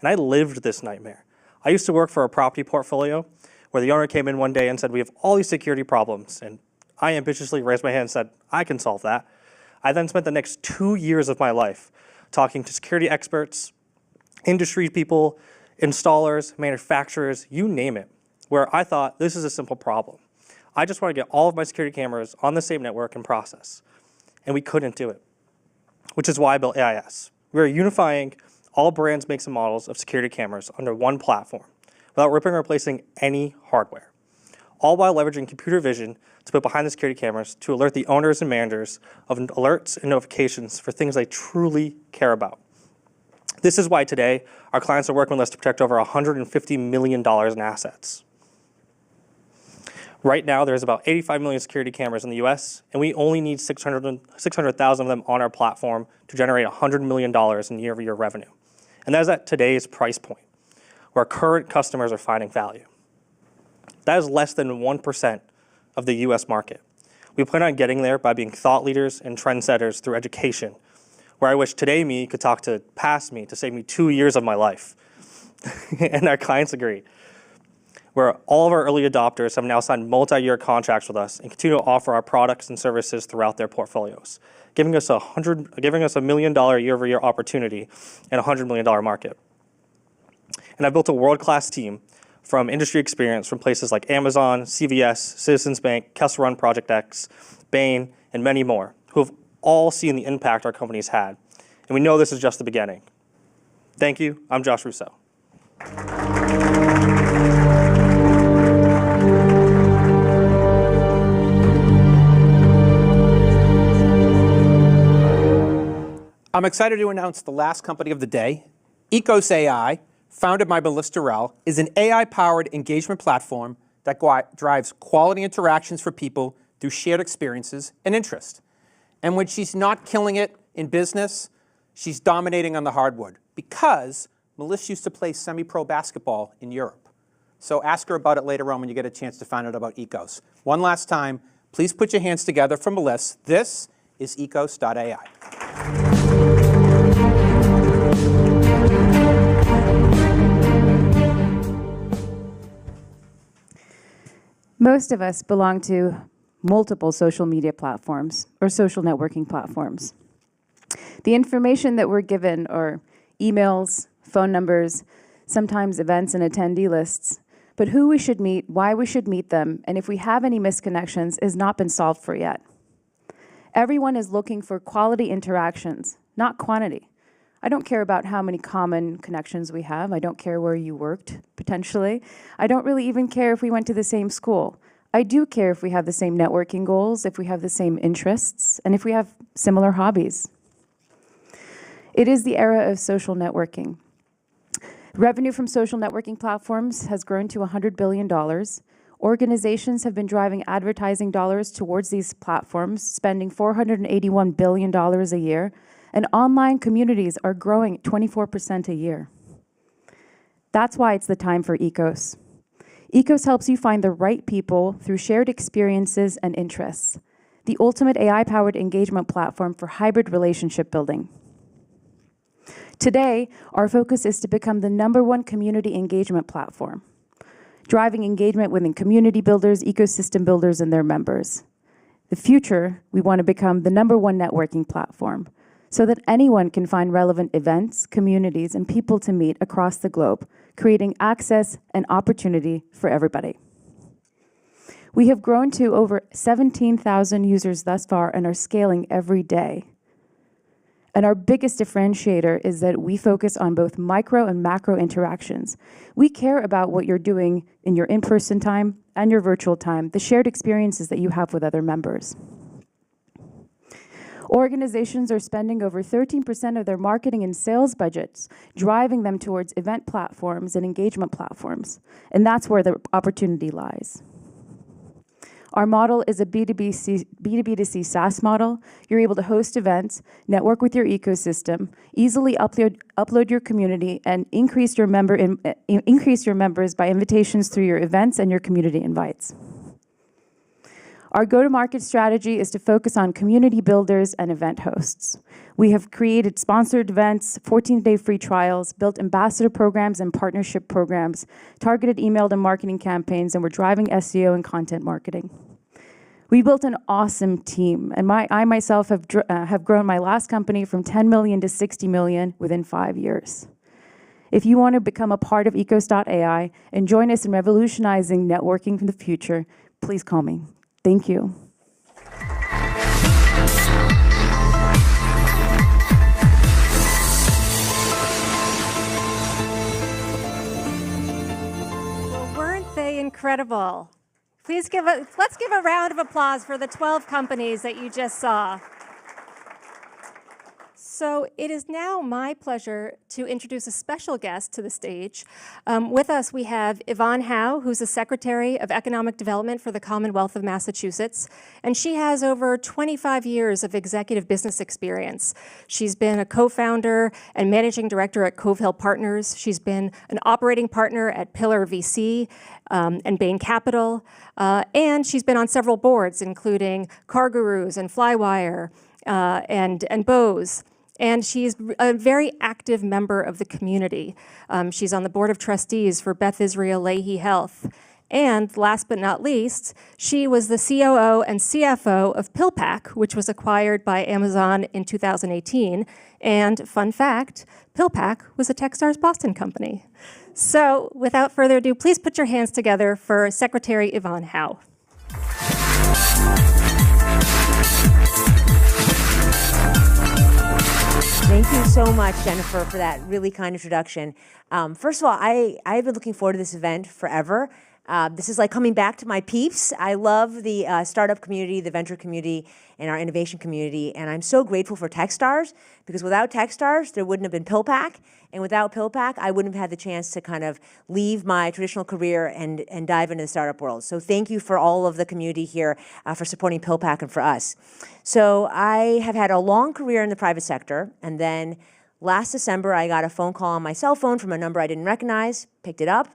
Speaker 19: And I lived this nightmare. I used to work for a property portfolio where the owner came in one day and said, we have all these security problems. And I ambitiously raised my hand and said, I can solve that. I then spent the next 2 years of my life talking to security experts, industry people, installers, manufacturers, you name it, where I thought this is a simple problem. I just want to get all of my security cameras on the same network and process. And we couldn't do it, which is why I built AIS. We're unifying all brands, makes, and models of security cameras under one platform without ripping or replacing any hardware, all while leveraging computer vision to put behind the security cameras to alert the owners and managers of alerts and notifications for things they truly care about. This is why today our clients are working with us to protect over $150 million in assets. Right now, there's about 85 million security cameras in the US, and we only need 600,000 of them on our platform to generate $100 million in year-over-year revenue. And that is at today's price point, where current customers are finding value. That is less than 1% of the US market. We plan on getting there by being thought leaders and trendsetters through education, where I wish today me could talk to past me to save me 2 years of my life. And our clients agree, where all of our early adopters have now signed multi-year contracts with us and continue to offer our products and services throughout their portfolios, giving us $1 million year-over-year opportunity in a $100 million market. And I built a world-class team from industry experience from places like Amazon, CVS, Citizens Bank, Kessel Run Project X, Bain, and many more, who have all seen the impact our company's had. And we know this is just the beginning. Thank you. I'm Josh Rousseau.
Speaker 17: I'm excited to announce the last company of the day. Ecos AI, founded by Melissa Durrell, is an AI-powered engagement platform that drives quality interactions for people through shared experiences and interest. And when she's not killing it in business, she's dominating on the hardwood because Melissa used to play semi-pro basketball in Europe. So ask her about it later on when you get a chance to find out about Ecos. One last time, please put your hands together for Melissa. This is ecos.ai.
Speaker 20: Most of us belong to multiple social media platforms or social networking platforms. The information that we're given are emails, phone numbers, sometimes events and attendee lists, but who we should meet, why we should meet them, and if we have any misconnections has not been solved for yet. Everyone is looking for quality interactions, not quantity. I don't care about how many common connections we have. I don't care where you worked, potentially. I don't really even care if we went to the same school. I do care if we have the same networking goals, if we have the same interests, and if we have similar hobbies. It is the era of social networking. Revenue from social networking platforms has grown to $100 billion. Organizations have been driving advertising dollars towards these platforms, spending $481 billion a year, and online communities are growing 24% a year. That's why it's the time for ECOS. ECOS helps you find the right people through shared experiences and interests, the ultimate AI-powered engagement platform for hybrid relationship building. Today, our focus is to become the #1 community engagement platform, driving engagement within community builders, ecosystem builders, and their members. The future, we want to become the #1 networking platform so that anyone can find relevant events, communities, and people to meet across the globe, creating access and opportunity for everybody. We have grown to over 17,000 users thus far and are scaling every day. And our biggest differentiator is that we focus on both micro and macro interactions. We care about what you're doing in your in-person time and your virtual time, the shared experiences that you have with other members. Organizations are spending over 13% of their marketing and sales budgets, driving them towards event platforms and engagement platforms. And that's where the opportunity lies. Our model is a B2B2C SaaS model. You're able to host events, network with your ecosystem, easily upload your community, and increase your members by invitations through your events and your community invites. Our go-to-market strategy is to focus on community builders and event hosts. We have created sponsored events, 14-day free trials, built ambassador programs and partnership programs, targeted email and marketing campaigns, and we're driving SEO and content marketing. We built an awesome team, and I myself have grown my last company from 10 million to 60 million within 5 years. If you want to become a part of ecos.ai and join us in revolutionizing networking for the future, please call me. Thank you.
Speaker 2: Well, weren't they incredible? Let's give a round of applause for the 12 companies that you just saw. So it is now my pleasure to introduce a special guest to the stage. With us, we have Yvonne Howe, who's the Secretary of Economic Development for the Commonwealth of Massachusetts, and she has over 25 years of executive business experience. She's been a co-founder and managing director at Cove Hill Partners. She's been an operating partner at Pillar VC and Bain Capital, and she's been on several boards, including CarGurus and Flywire and Bose. And she's a very active member of the community. She's on the board of trustees for Beth Israel Lahey Health. And last but not least, she was the COO and CFO of PillPack, which was acquired by Amazon in 2018. And fun fact, PillPack was a Techstars Boston company. So without further ado, please put your hands together for Secretary Yvonne Howe.
Speaker 21: Thank you so much, Jennifer, for that really kind introduction. First of all, I've been looking forward to this event forever. This is like coming back to my peeps. I love the startup community, the venture community, and our innovation community, and I'm so grateful for Techstars, because without Techstars, there wouldn't have been PillPack, and without PillPack, I wouldn't have had the chance to kind of leave my traditional career and dive into the startup world. So thank you for all of the community here for supporting PillPack and for us. So I have had a long career in the private sector, and then last December, I got a phone call on my cell phone from a number I didn't recognize, picked it up,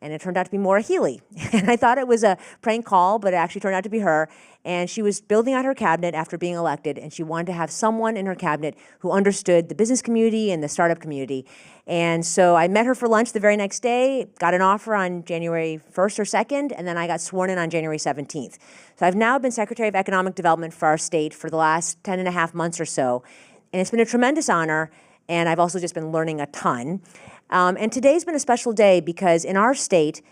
Speaker 21: and it turned out to be Maura Healey. And I thought it was a prank call, but it actually turned out to be her. And she was building out her cabinet after being elected, and she wanted to have someone in her cabinet who understood the business community and the startup community. And so I met her for lunch the very next day, got an offer on January 1st or 2nd, and then I got sworn in on January 17th. So I've now been Secretary of Economic Development for our state for the last 10 and a half months or so. And it's been a tremendous honor, and I've also just been learning a ton. And today's been a special day because in our state,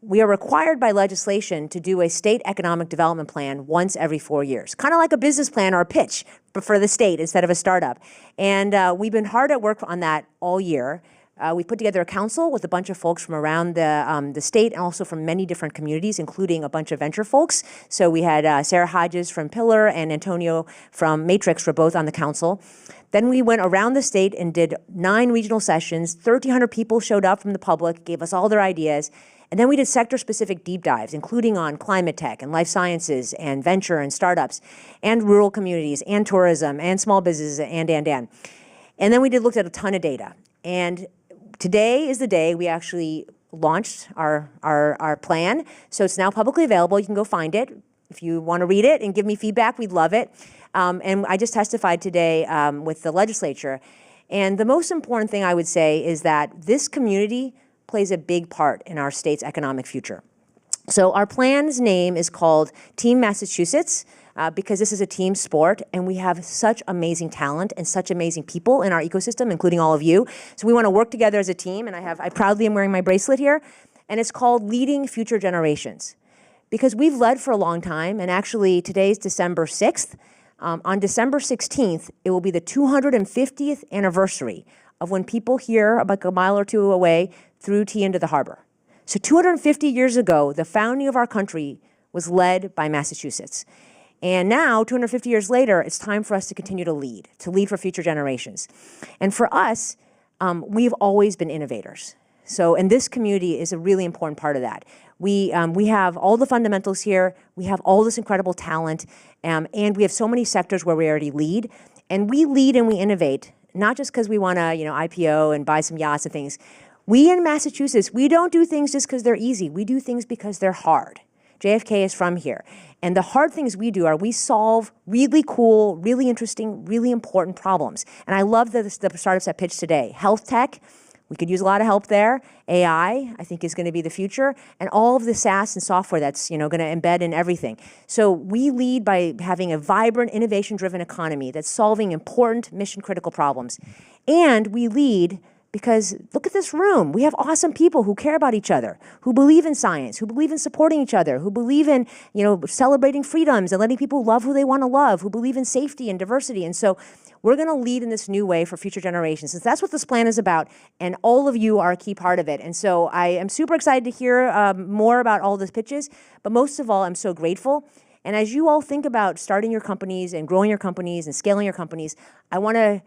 Speaker 21: we are required by legislation to do a state economic development plan once every 4 years, kind of like a business plan or a pitch, but for the state instead of a startup. And we've been hard at work on that all year. We put together a council with a bunch of folks from around the state and also from many different communities, including a bunch of venture folks. So we had Sarah Hodges from Pillar and Antonio from Matrix were both on the council. Then we went around the state and did 9 regional sessions. 1,300 people showed up from the public, gave us all their ideas. And then we did sector-specific deep dives, including on climate tech and life sciences and venture and startups and rural communities and tourism and small businesses and. And then we looked at a ton of data. And today is the day we actually launched our plan. So it's now publicly available. You can go find it. If you want to read it and give me feedback, we'd love it. And I just testified today with the legislature. And the most important thing I would say is that this community plays a big part in our state's economic future. So our plan's name is called Team Massachusetts because this is a team sport and we have such amazing talent and such amazing people in our ecosystem, including all of you. So we want to work together as a team, and I proudly am wearing my bracelet here, and it's called Leading Future Generations. Because we've led for a long time, and actually today's December 6th. On December 16th, it will be the 250th anniversary of when people here, about a mile or two away, threw tea into the harbor. So 250 years ago, the founding of our country was led by Massachusetts. And now, 250 years later, it's time for us to continue to lead for future generations. And for us, we've always been innovators. So, and this community is a really important part of that. We have all the fundamentals here. We have all this incredible talent, and we have so many sectors where we already lead. And we lead and we innovate, not just because we want to, IPO and buy some yachts and things. We in Massachusetts, we don't do things just because they're easy. We do things because they're hard. JFK is from here. And the hard things we do are we solve really cool, really interesting, really important problems. And I love the startups that pitched today. Health tech, we could use a lot of help there. AI, I think, is going to be the future. And all of the SaaS and software that's going to embed in everything. So we lead by having a vibrant, innovation-driven economy that's solving important, mission-critical problems. And we lead because look at this room. We have awesome people who care about each other, who believe in science, who believe in supporting each other, who believe in, celebrating freedoms and letting people love who they want to love, who believe in safety and diversity. And so we're going to lead in this new way for future generations. And that's what this plan is about. And all of you are a key part of it. And so I am super excited to hear more about all these pitches. But most of all, I'm so grateful. And as you all think about starting your companies and growing your companies and scaling your companies, I want to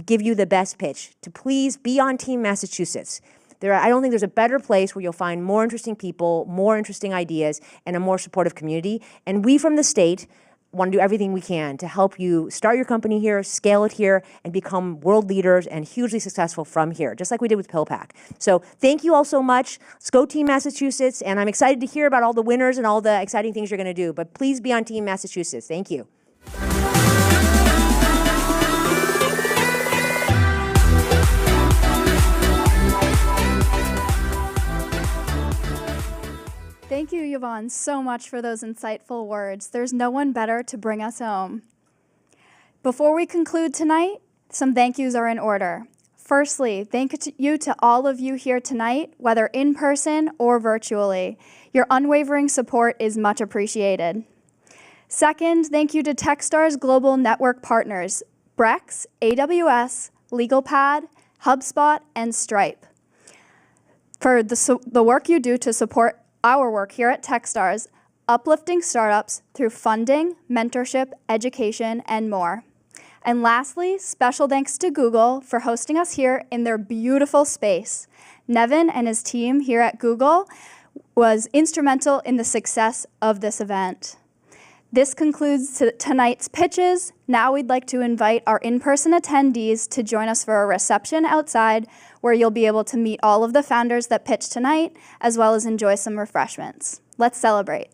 Speaker 21: give you the best pitch to please be on Team Massachusetts. I don't think there's a better place where you'll find more interesting people, more interesting ideas, and a more supportive community. And we from the state want to do everything we can to help you start your company here, scale it here, and become world leaders and hugely successful from here, just like we did with PillPack. So thank you all so much. Let's go Team Massachusetts, and I'm excited to hear about all the winners and all the exciting things you're going to do. But please be on Team Massachusetts. Thank you.
Speaker 5: Thank you, Yvonne, so much for those insightful words. There's no one better to bring us home. Before we conclude tonight, some thank yous are in order. Firstly, thank you to all of you here tonight, whether in person or virtually. Your unwavering support is much appreciated. Second, thank you to Techstars Global Network partners, Brex, AWS, LegalPad, HubSpot, and Stripe, for the work you do to support our work here at Techstars, uplifting startups through funding, mentorship, education, and more. And lastly, special thanks to Google for hosting us here in their beautiful space. Nevin and his team here at Google was instrumental in the success of this event. This concludes tonight's pitches. Now we'd like to invite our in-person attendees to join us for a reception outside where you'll be able to meet all of the founders that pitched tonight, as well as enjoy some refreshments. Let's celebrate.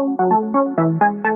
Speaker 7: you.